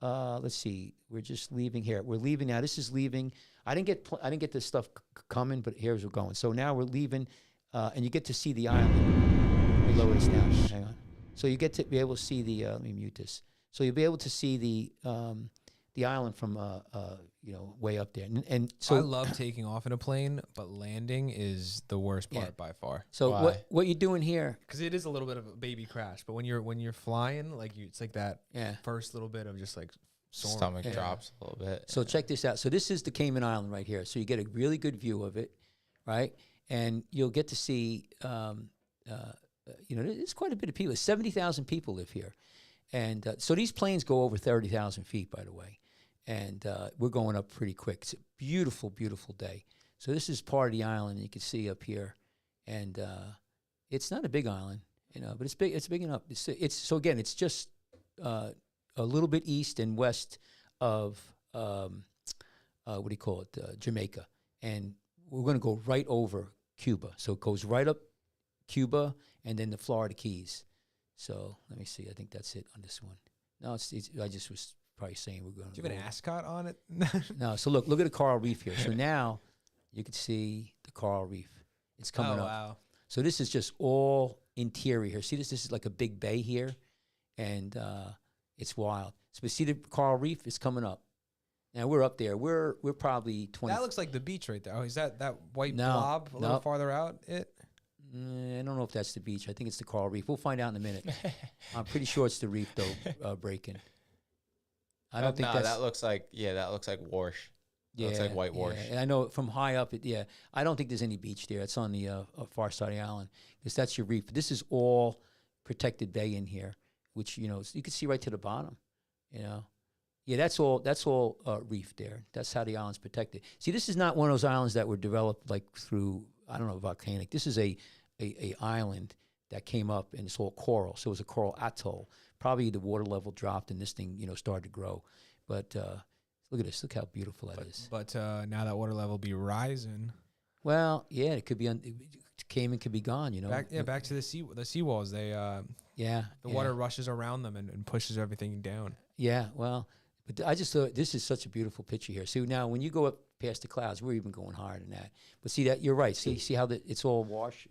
Let's see. We're just leaving here. We're leaving now. This is leaving. I didn't get this stuff coming, but here's we're going. So now we're leaving, and you get to see the island. Let me lower this down. Hang on. So you get to be able to see the. Let me mute this. So you'll be able to see the island from way up there. And so I love taking off in a plane, but landing is the worst part by far. So Why? what you're doing here? Because it is a little bit of a baby crash, but when you're flying, like it's like that first little bit of just like soaring. Stomach drops a little bit. So check this out. So this is the Cayman Island right here. So you get a really good view of it, right? And you'll get to see, there's quite a bit of people. 70,000 people live here. And so these planes go over 30,000 feet, by the way. And we're going up pretty quick. It's a beautiful, beautiful day. So this is part of the island you can see up here. And it's not a big island, but it's big. It's big enough. So again, it's just a little bit east and west of, Jamaica. And we're going to go right over Cuba. So it goes right up Cuba and then the Florida Keys. So let me see. I think that's it on this one. No, I just was probably saying we're going to. Do you have an ascot on it? No. So look at the coral reef here. So now you can see the coral reef. It's coming up. Wow. So this is just all interior here. See this? This is like a big bay here, and it's wild. So we see the coral reef is coming up. Now we're up there. We're probably 20. That looks like the beach right there. Oh, is that white No, blob a little farther out? I don't know if that's the beach. I think it's the coral reef. We'll find out in a minute. I'm pretty sure it's the reef though, breaking. I don't think that looks like wash. That looks like whitewash. Yeah. And I know from high up, I don't think there's any beach there. It's on the far side of the island because that's your reef. This is all protected bay in here, which you can see right to the bottom. Yeah, that's all reef there. That's how the island's protected. See, this is not one of those islands that were developed like through volcanic. This is a island that came up and it's all coral. So it was a coral atoll. Probably the water level dropped and this thing, started to grow. But look at this. Look how beautiful that is. But now that water level be rising. Well, yeah, it could be. Cayman could be gone. Back to the seawalls. They the water rushes around them and pushes everything down. Yeah, well, but I just thought this is such a beautiful picture here. See now when you go up past the clouds, we're even going higher than that. But see that you're right. See how it's all wash.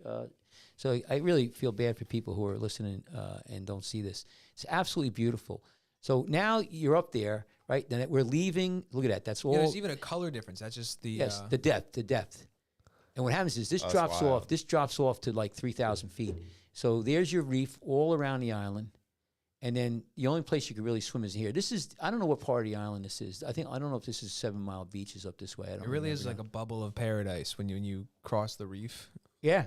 So I really feel bad for people who are listening and don't see this. It's absolutely beautiful. So now you're up there, right? Then we're leaving. Look at that. That's all. There's even a color difference. That's just the the depth. And what happens is this drops off. This drops off to like 3,000 feet. So there's your reef all around the island. And then the only place you could really swim is here. This is, I don't know what part of the island this is. I don't know if this is 7 Mile Beaches up this way. I don't. It really is like a bubble of paradise when you cross the reef. Yeah.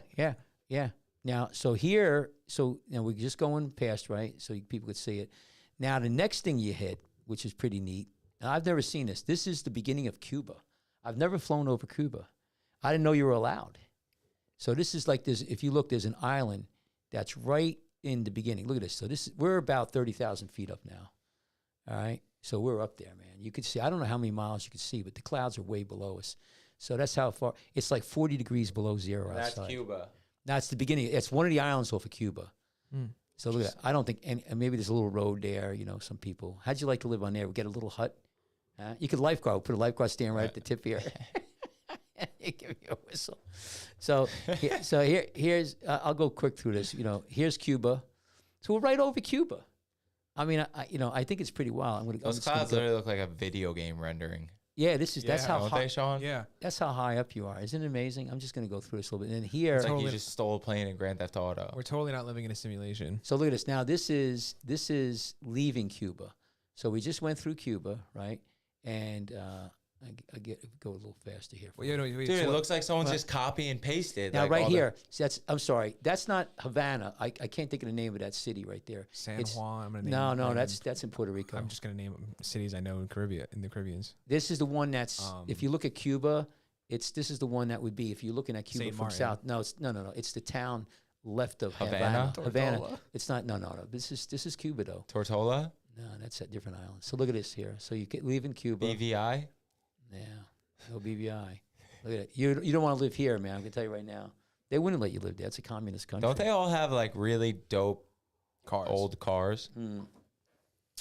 Now, so here, we're just going past, right? So people could see it. Now, the next thing you hit, which is pretty neat, and I've never seen this. This is the beginning of Cuba. I've never flown over Cuba. I didn't know you were allowed. So this is like this. If you look, there's an island that's right in the beginning. Look at this. So we're about 30,000 feet up now. All right. So we're up there, man. You could see, I don't know how many miles you could see, but the clouds are way below us. So that's how far. It's like 40 degrees below zero outside. That's Cuba. That's the beginning. It's one of the islands off of Cuba. So look at that. I don't think, and maybe there's a little road there, some people. How'd you like to live on there? We get a little hut. You could lifeguard, put a lifeguard stand right at the tip here. Give you a whistle. So here's, I'll go quick through this. Here's Cuba. So we're right over Cuba. I mean, I think it's pretty wild. Those clouds literally look like a video game rendering. Yeah, that's how high. Sean? Yeah, that's how high up you are. Isn't it amazing? I'm just going to go through this a little bit. And then here, it's like you just stole a plane in Grand Theft Auto. We're totally not living in a simulation. So look at this. Now this is leaving Cuba. So we just went through Cuba, right? And I go a little faster here. Well, Dude, it looks like someone's just copy and pasted. Now right here, I'm sorry, that's not Havana. I can't think of the name of that city right there. San Juan. I'm gonna name that's in Puerto Rico. I'm just gonna name cities I know in the Caribbeans. This is the one that's if you look at Cuba, this is the one that would be if you're looking at Cuba Saint from Martin. south. No, it's the town left of Havana. Havana. It's not. No. This is Cuba though. Tortola? No, that's a different island. So look at this here. So you get leave in Cuba. BVI. Yeah, no BVI. Look at it. You don't want to live here, man. I'm gonna tell you right now. They wouldn't let you live there. It's a communist country. Don't they all have like really dope Cars. old cars?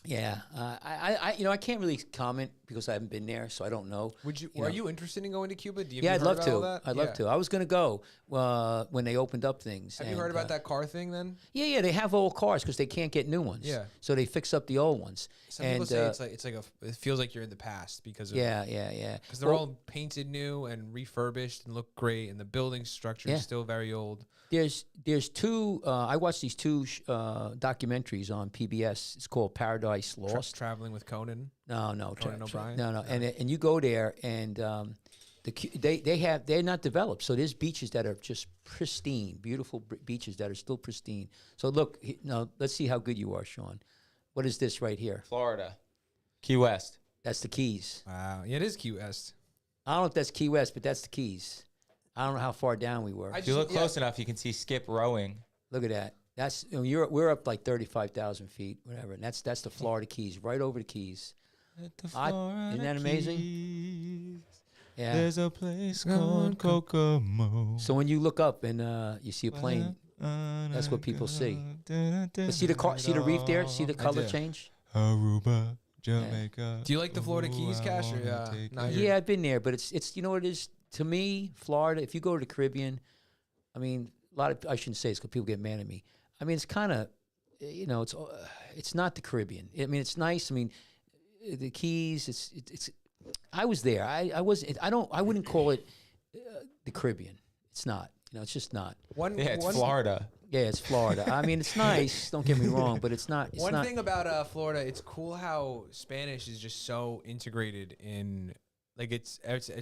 Yeah, I can't really comment because I haven't been there, so I don't know. Would you? You Are know. you interested in going to Cuba? Do you? Yeah, have I'd you love heard about all to. that? I'd love Yeah. to. I was gonna go when they opened up things. Have you heard about that car thing then? Yeah. They have old cars because they can't get new ones. Yeah. So they fix up the old ones. Some people say it feels like you're in the past because of Yeah. because they're all painted new and refurbished and look great, and the building structure Yeah. is still very old. There's two. I watched these two documentaries on PBS. It's called Paradise Lost. Traveling with Conan. No, Conan O'Brien? no. And you go there and they're not developed. So there's beaches that are just pristine, beautiful beaches that are still pristine. So look, now let's see how good you are, Sean. What is this right here? Florida, Key West. That's the Keys. Wow, yeah, it is Key West. I don't know if that's Key West, but that's the Keys. I don't know how far down we were. If you look close enough, you can see Skip rowing. Look at that. That's we're up like 35,000 feet, whatever. And that's the Florida Keys, right over the Keys. Isn't that amazing? Keys, Yeah. there's a place called Kokomo. So when you look up and you see a plane, that's what people see. But see the car, see the reef there, see the color do. change. Aruba, Jamaica. Do you like the Florida Keys, Cash? Or no, Yeah, I've been there, but it's you know what it is to me, Florida. If you go to the Caribbean, I mean, I shouldn't say it's because people get mad at me. I mean, it's kind of, it's not the Caribbean. I mean, it's nice. I mean, the Keys. It's. I was there. I wouldn't call it the Caribbean. It's not. It's just not. It's Florida. Yeah, it's Florida. I mean, it's nice. Don't get me wrong, but it's not. It's One not. thing about Florida, it's cool how Spanish is just so integrated in, like it's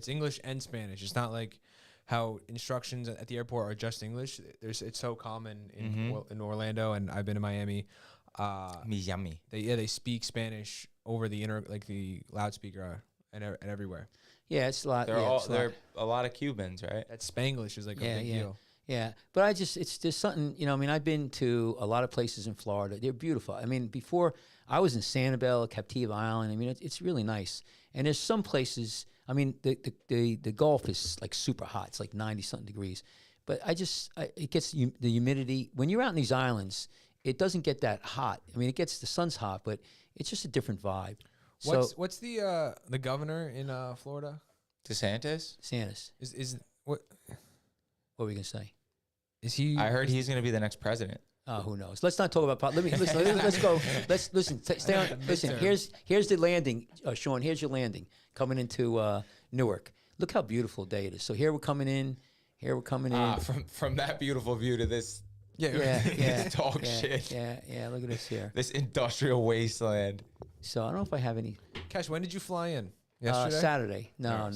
English and Spanish. It's not like how instructions at the airport are just English. It's so common in Orlando, and I've been to Miami. Miami. They speak Spanish over the the loudspeaker and everywhere. Yeah, it's a lot. There are a lot of Cubans, right? That Spanglish is like a big deal. Yeah, but it's just something, I mean, I've been to a lot of places in Florida. They're beautiful. I mean, before I was in Sanibel, Captiva Island. I mean, it's really nice. And there's some places, I mean, the Gulf is like super hot. It's like 90-something degrees. But it gets the humidity. When you're out in these islands, it doesn't get that hot. I mean, the sun's hot, but it's just a different vibe. What's the governor in Florida? DeSantis? Santis. Is what? What were we going to say? Is he? I heard he's going to be the next president. Who knows? Let's not talk about politics. Let's go. Let's listen. Stay on. Listen. Here's the landing, Sean. Here's your landing coming into Newark. Look how beautiful day it is. So here we're coming in. From that beautiful view to this. Yeah. Dog shit. Yeah. Look at this here. This industrial wasteland. So I don't know if I have any. Cash, when did you fly in? Yesterday. Saturday. No.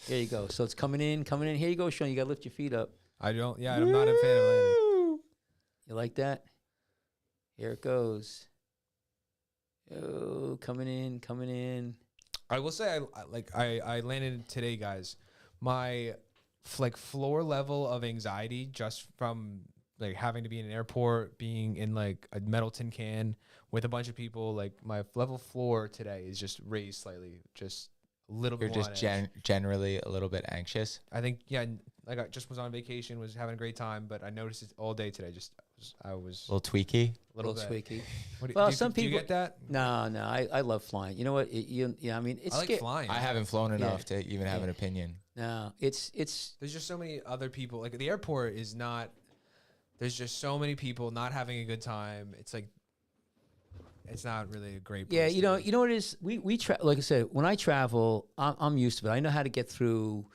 There you go. So it's coming in. Here you go, Sean. You got to lift your feet up. I don't. Yeah, I'm not a fan of landing. You like that? Here it goes. Oh, coming in. I will say, I landed today, guys. My floor level of anxiety just from having to be in an airport, being in a metal tin can with a bunch of people. My level floor today is just raised slightly, just a little bit. You're just generally a little bit anxious. I think I just was on vacation, was having a great time, but I noticed it all day today. I was A little tweaky. a little tweaky. Well, some do you people get that? No. I love flying. You know what? I mean, it's I like flying. I haven't flown enough to even have an opinion. No, it's. There's just so many other people. The airport is not. There's just so many people not having a good time. It's it's not really a great place. Yeah, you know what it is. We like I said, when I travel, I'm used to it. I know how to get through.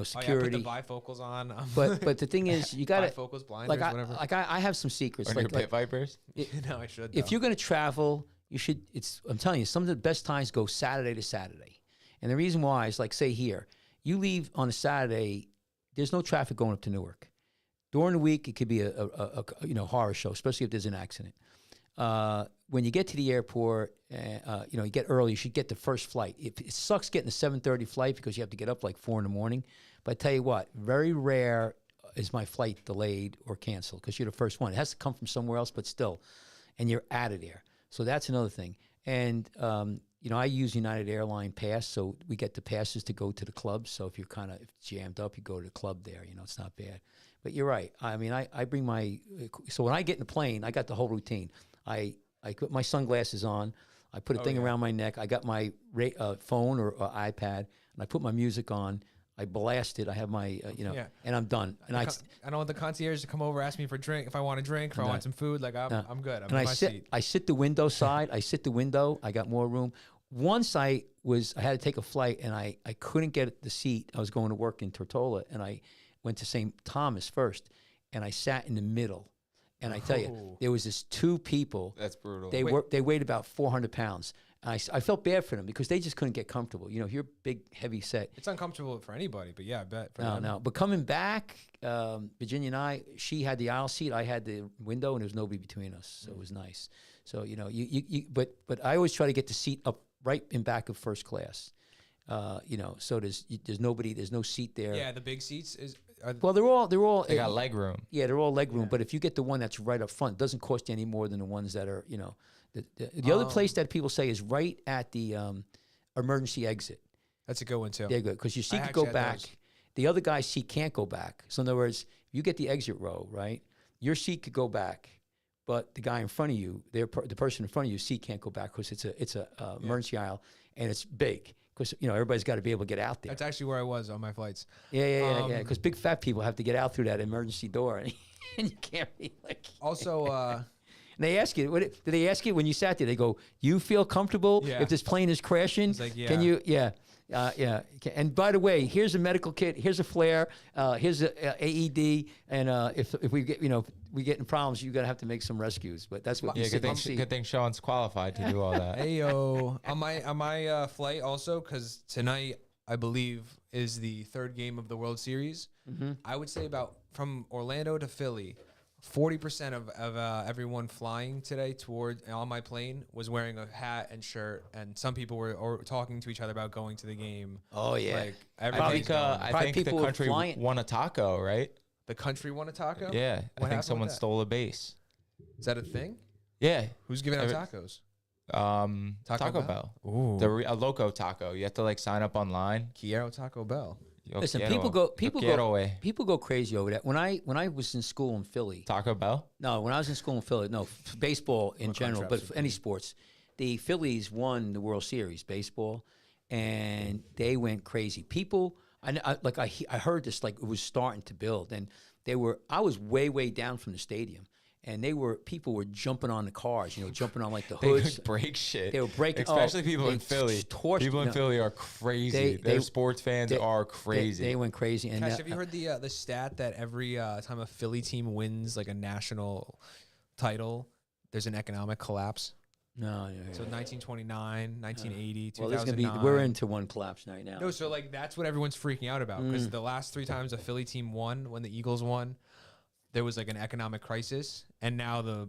Security. Oh, yeah, put the bifocals on. But the thing is, you got to bifocals, blinders, whatever. I have some secrets. Or your pit vipers. No, I should. If you're going to travel, you should. I'm telling you, some of the best times go Saturday to Saturday, and the reason why is say here, you leave on a Saturday, there's no traffic going up to Newark. During the week, it could be a horror show, especially if there's an accident. When you get to the airport, you get early, you should get the first flight. It sucks getting the 7:30 flight because you have to get up 4 a.m. But I tell you what, very rare is my flight delayed or canceled because you're the first one. It has to come from somewhere else, but still, and you're out of there. So that's another thing. And you know, I use United Airline Pass, so we get the passes to go to the clubs. So if you're kind of jammed up, you go to the club there. You know, it's not bad. But you're right. I mean, I bring my so when I get in the plane, I got the whole routine. I put my sunglasses on. I put a thing around my neck. I got my phone or iPad, and I put my music on. I blast it. I have my, and I'm done. And I don't want the concierge to come over, ask me for a drink. If I want a drink, if I want some food, like I'm good. I'm and in my seat. I sit the window side. I sit the window. I got more room. Once I had to take a flight, and I couldn't get the seat. I was going to work in Tortola, and I went to St. Thomas first, and I sat in the middle. And I tell you, there was this two people. That's brutal. They weighed about 400 pounds. And I felt bad for them because they just couldn't get comfortable. You know, you're big, heavy set. It's uncomfortable for anybody, but yeah, I bet. For No. But coming back, Virginia and I, she had the aisle seat, I had the window, and there was nobody between us, so it was nice. So you know, but I always try to get the seat up right in back of first class. You know, so there's no seat there. Yeah, the big seats Well, they're all They got leg room. Yeah, they're all leg room. But if you get the one that's right up front, it doesn't cost you any more than the ones that are, you know. The other place that people say is right at the emergency exit. That's a good one too. Yeah, good, because your seat I could go actually had back. those. The other guy's seat can't go back. So in other words, you get the exit row, right? Your seat could go back, but the guy in front of you, the person in front of you, seat can't go back because it's a emergency aisle, and it's big. Because you know everybody's got to be able to get out there. That's actually where I was on my flights. Yeah. Because big fat people have to get out through that emergency door, and you can't be like. Also, and they ask you, did they ask you when you sat there? They go, "You feel comfortable Yeah. if this plane is crashing? It's like, Can yeah. you? Yeah." And by the way, here's a medical kit. Here's a flare. Here's a AED. And if we get we get in problems, you're gonna have to make some rescues. But that's what. Yeah, good thing Sean's qualified to do all that. Heyo. on my flight also, because tonight I believe is the third game of the World Series. I would say about from Orlando to Philly, 40% of everyone flying today on my plane was wearing a hat and shirt, and some people were talking to each other about going to the game. Oh yeah. Like I everybody's think, going. I think the people were country flying. won a taco, right? The country won a taco. Yeah, What I happened think with someone that? stole a base. Is that a thing? Yeah, Who's giving out Every- tacos? Taco Bell. Ooh. A loco taco. You have to like sign up online. Quiero Taco Bell. Yo Listen, quiero. people go crazy over that. When I was in school in Philly, Taco Bell. no, when I was in school in Philly, no, baseball in I'm a general, but contrast for any sports, the Phillies won the World Series baseball, and they went crazy. People, I heard this like it was starting to build, and I was way down from the stadium. And people were jumping on the cars, jumping on like the They hoods. could break shit. They were breaking, especially people in Philly. People in Philly are crazy. Their sports fans are crazy. They went crazy. And Cash, have you heard the stat that every time a Philly team wins like a national title, there's an economic collapse? No. So 1929, 1980, Well, there's 2009. gonna be. We're into one collapse right now. No, so like that's what everyone's freaking out about because the last 3 times a Philly team won, when the Eagles won, there was like an economic crisis, and now the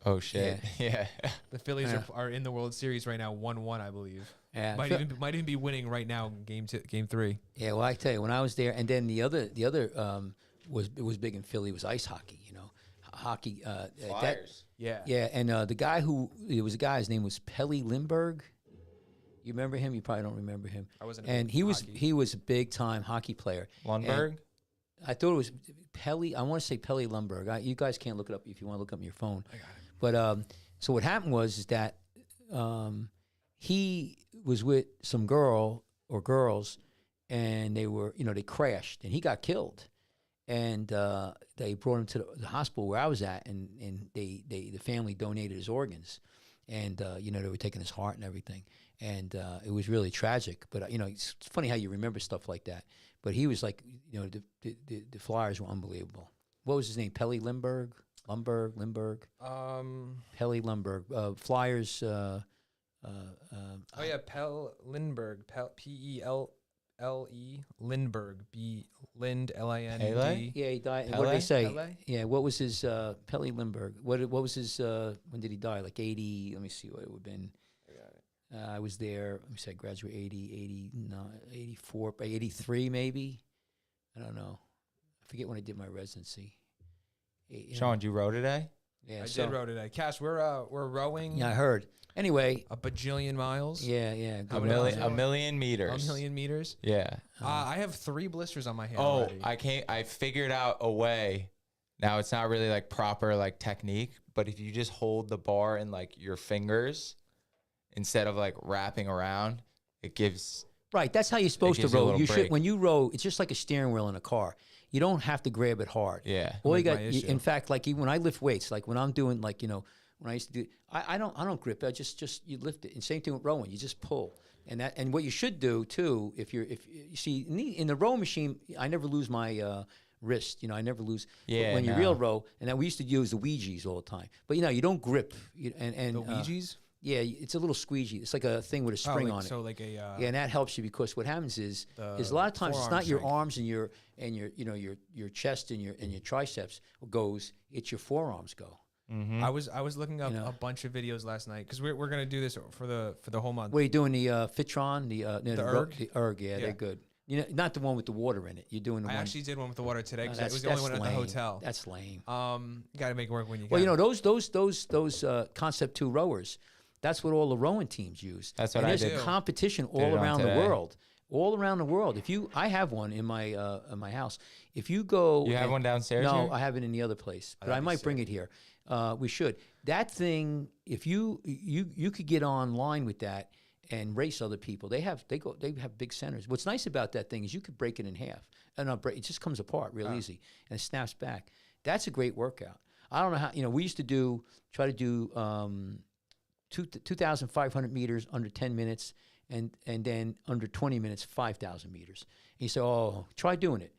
oh shit! Yeah. the Phillies are in the World Series right now, 1-1, I believe. Yeah. Might even be winning right now, game 3. Yeah, well, I tell you, when I was there, and then the other was big in Philly was ice hockey. Hockey. Flyers. Yeah, and there was a guy. His name was Pelle Lindbergh. You remember him? You probably don't remember him. I wasn't. And he was a big time hockey player. Lundberg. And I thought it was Pelle. I want to say Pelle Lundberg. You guys can't look it up if you want to look up on your phone. I got it. But so what happened was that he was with some girl or girls, and they crashed, and he got killed. And they brought him to the hospital where I was at, and the family donated his organs, and they were taking his heart and everything, and it was really tragic. But it's funny how you remember stuff like that. But he was like, the Flyers were unbelievable. What was his name? Pelle Lindbergh? Lindbergh? Pelle Lindbergh. Flyers. Oh yeah, Pelle Lindbergh. P-E-L-L-E Lindbergh. Lind Lind. Yeah, he died. Pele? What did they say? Pele? Yeah, what was his Pelle Lindbergh? What was his? When did he die? Like 80. Let me see what it would have been. I was there. Let me say, I graduated 80, 89, 84, 83 maybe. I don't know. I forget when I did my residency. Sean, did you row today? Yeah, I so, did row today. Cash, we're rowing Yeah, I heard. Anyway, a bajillion miles. yeah. How A many million, miles? a million meters. A million meters. Yeah. I have 3 blisters on my hand Oh, already. I figured out a way. Now it's not really like proper like technique, but if you just hold the bar in like your fingers instead of like wrapping around, it gives. Right, that's how you're supposed to gives you a row. little You should break. when you row, it's just like a steering wheel in a car. You don't have to grab it hard. Yeah. All you That's got, my issue. in fact, like even when I lift weights, like when I'm doing like when I used to do, I don't grip. I just you lift it. And same thing with rowing. You just pull. And what you should do too, if you see in the row machine, I never lose my wrist. I never lose Yeah, when you no. real row. And then we used to use the Ouija's all the time. But you don't grip. And The Ouija's? yeah, it's a little squeegee. It's like a thing with a spring on it. So like a Yeah, and that helps you because what happens is a the lot of times it's forearm not your strength. arms and your chest and your triceps goes. It's your forearms go. I was looking up You know. a bunch of videos last night because we're gonna do this for the whole month. What are you doing? The Fitron, the erg? the erg. Yeah, Yeah. they're good. Not the one with the water in it. You're doing the I one. actually did one with the water today because That's- it was the only one that's at the lame. hotel. That's lame. Got to make it work when you. Well, can. those Concept 2 rowers, that's what all the rowing teams use. That's what and I there's did. a competition it all on around the today. world. All around the world. I have one in my house. If you go, You have one downstairs No, here? I have it in the other place, but I that'd be might bring it here. We should. That thing, if you could get online with that and race other people. They have big centers. What's nice about that thing is you could break it in half. It just comes apart real easy and it snaps back. That's a great workout. I don't know how, we used to try to do 2,500 meters under 10 minutes and then under 20 minutes, 5,000 meters. And you say, oh, try doing it.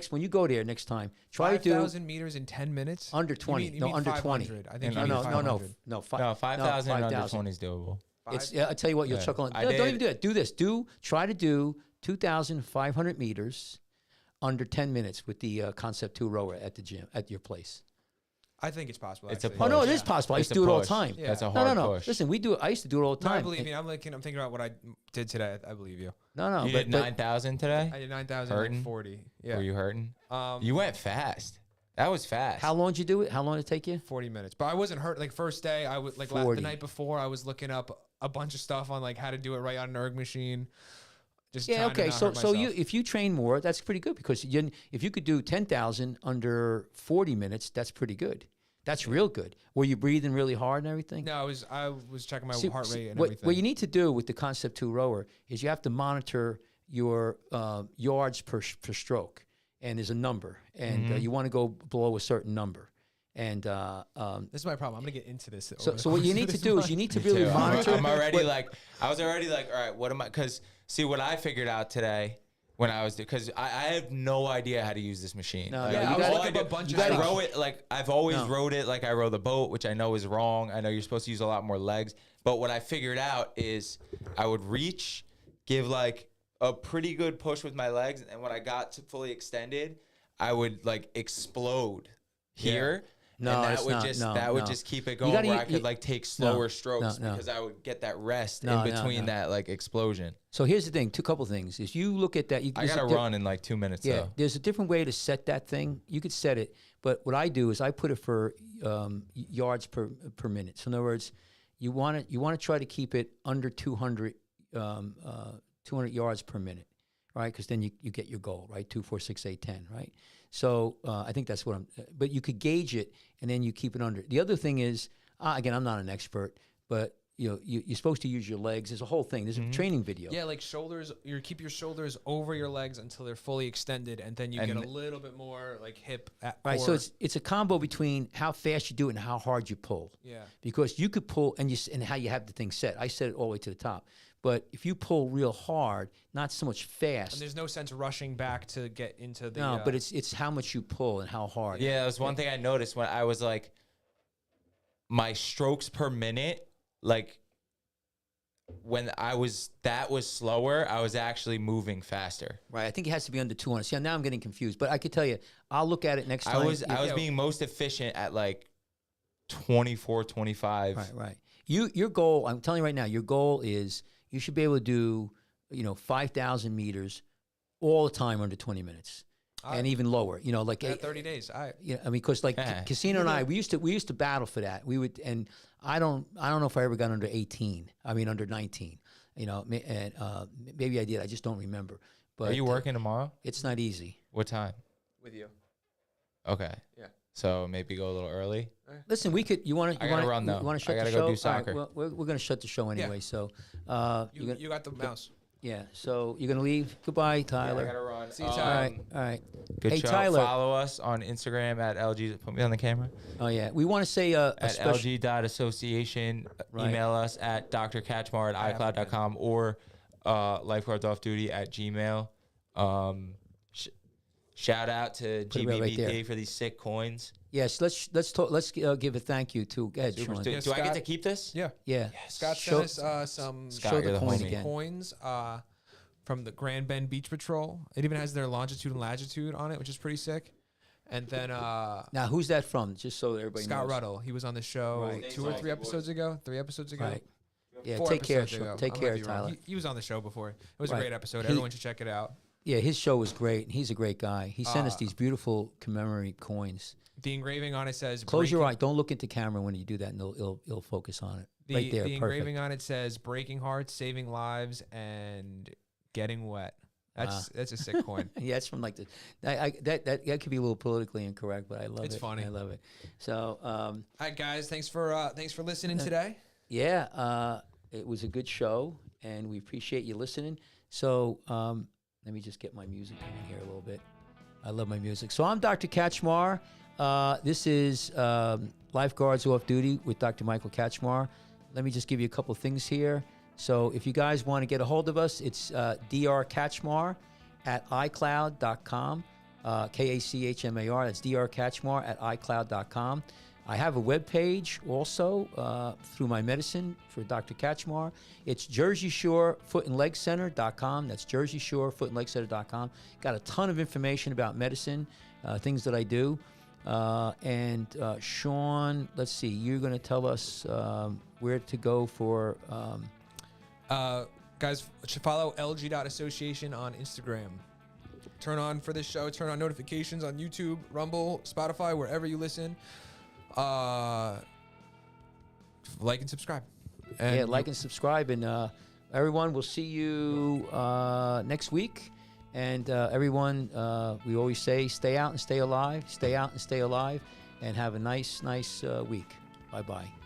When you go there next time, try to do 5,000 meters in 10 minutes. under 20. You mean under 20. 500. I think No, you mean no, 500. No, No, 5,000 under 5,000. 20 is doable. I tell you what, you'll Yeah. chuckle. I Don't did- even do it. Do this. Try to do 2,500 meters under 10 minutes with the Concept 2 rower at the gym at your place. I think it's possible. It's a actually. Oh no, it Push. is possible. I It's used to a do it all the push. time. Yeah. That's a No, hard no. push. Listen, I used to do it all the No, I time. believe you. I'm thinking about what I did today. I believe you. No, You did but 9,000 today? I did 9,000 Hurting? and 40. Yeah. Were you hurting? Um, You went fast. That was fast. how long did you do it? How long did it take you? 40 minutes. But I wasn't hurt. Like first day, I was like the 40. night before, I was looking up a bunch of stuff on like how to do it right on an erg machine. Just Yeah, trying to okay. not So hurt so myself. if you train more, that's pretty good because if you could do 10,000 under 40 minutes, that's pretty good. That's real good. Were you breathing really hard and everything? No, I was checking my See, heart rate and what, everything. what you need to do with the Concept 2 rower is you have to monitor your yards per stroke, and there's a number, and you want to go below a certain number. And This is my problem. I'm gonna get into this. so over the what you course need of to this do is month. you need to Me really too. monitor. I'm already what- like, I was already like, all right, what am I? Because see, what I figured out today when I was, because I have no idea how to use this machine. No, Like, no, Yeah, you I was gotta- looking up do- a bunch you of I gotta- stuff. row it like I've always No. rowed it like I row the boat, which I know is wrong. I know you're supposed to use a lot more legs, but what I figured out is I would reach, give like a pretty good push with my legs, and when I got to fully extended, I would like explode here. No, and it's not. No, that would no. just keep it You going gotta where I u- could you- like take slower strokes no. because I would get that rest No, in no, between no. that like explosion. So here's the thing: couple things. If you look at that, I gotta run in like 2 minutes Yeah, though. there's a different way to set that thing. You could set it, but what I do is I put it for yards per minute. So in other words, you want to try to keep it under 200 yards per minute, right? Because then you get your goal, right? 2, 4, 6, 8, 10, right? So I think that's what I'm. But you could gauge it, and then you keep it under. The other thing is, again, I'm not an expert, but you're supposed to use your legs. There's a whole thing. There's a training video. Yeah, like shoulders. You keep your shoulders over your legs until they're fully extended, and then you get a little bit more like hip. Right, so it's a combo between how fast you do it and how hard you pull. Yeah. Because you could pull and how you have the thing set. I set it all the way to the top. But if you pull real hard, not so much fast. And there's no sense rushing back to get into the. No, but it's how much you pull and how hard. Yeah, that was one thing I noticed when I was like, my strokes per minute, like when that was slower, I was actually moving faster. Right. I think it has to be under 200. See, now I'm getting confused. But I could tell you, I'll look at it next time. I was being most efficient at like 24, 25. Right. Your goal, I'm telling you right now, your goal is you should be able to do, 5,000 meters all the time under 20 minutes. and even lower. You know, like 30 days. Yeah, I mean, because like Yeah. Casino and I, we used to battle for that. We would, and I don't know if I ever got under 18. I mean, under 19. You know, and maybe I did. I just don't remember. But Are you working tomorrow? It's not easy. What time? with you. Okay. Yeah. So maybe go a little early. Listen, we could. You want to? I gotta run, though. You want to I shut the gotta show? go do All right, soccer. well, we're going to shut the show anyway. So, You got the mouse. yeah. So you're going to leave. Goodbye, Tyler. I gotta run. See you, All Tyler. right. All right. Good Hey, show. Tyler. Follow us on Instagram at LG. Put me on the camera. Oh yeah. We want to say a At special. LG.association. Right. Email us at drkachmar at icloud.com or lifeguards off duty at gmail. Shout out to Put it right there. GBBT for these sick coins. Yes. Let's talk. Let's give a thank you to Ed. Super Sean. stoked. Yeah, do I get Scott- to keep this? Yeah. Yeah. Scott Show- sent us some Scott, show you're the the coin homie. again. coins from the Grand Bend Beach Patrol. It even has their longitude and latitude on it, which is pretty sick. And then Now, who's that from? Just so everybody Scott knows. Ruddle. He was on the show Right. 2 or 3 episodes ago. 3 episodes ago. Right. Yeah. 4 Take care. episodes ago. Take I might care, be wrong. Tyler. He was on the show before. It was Right. a great episode. He- Everyone should check it out. Yeah, his show was great. He's a great guy. He sent us these beautiful commemorate coins. The engraving on it says Close your breaking- eye. Don't look into camera when you do that, and it'll focus on it. The, right there. the Perfect. engraving on it says breaking hearts, saving lives, and getting wet. That's a sick coin. Yeah, it's from like the that could be a little politically incorrect, but I love it. It's funny. I love it. So All right, guys. Thanks for listening today. yeah, it was a good show, and we appreciate you listening. So let me just get my music in here a little bit. I love my music. So I'm Dr. Kachmar. This is Lifeguards Off Duty with Dr. Michael Kachmar. Let me just give you a couple things here. So if you guys want to get a hold of us, it's drkachmar at icloud.com. Kachmar. That's drkachmar at icloud.com. I have a webpage also through my medicine for Dr. Kachmar. It's JerseyShoreFootAndLegCenter.com. That's JerseyShoreFootAndLegCenter.com. Got a ton of information about medicine, things that I do. And Sean, let's see, you're going to tell us where to go for... Guys, should follow LG.association on Instagram. Turn on for this show. Turn on notifications on YouTube, Rumble, Spotify, wherever you listen. Like and subscribe. And yeah, like and subscribe. And everyone, we'll see you next week. And everyone, we always say, stay out and stay alive. Stay out and stay alive. And have a nice week. Bye-bye.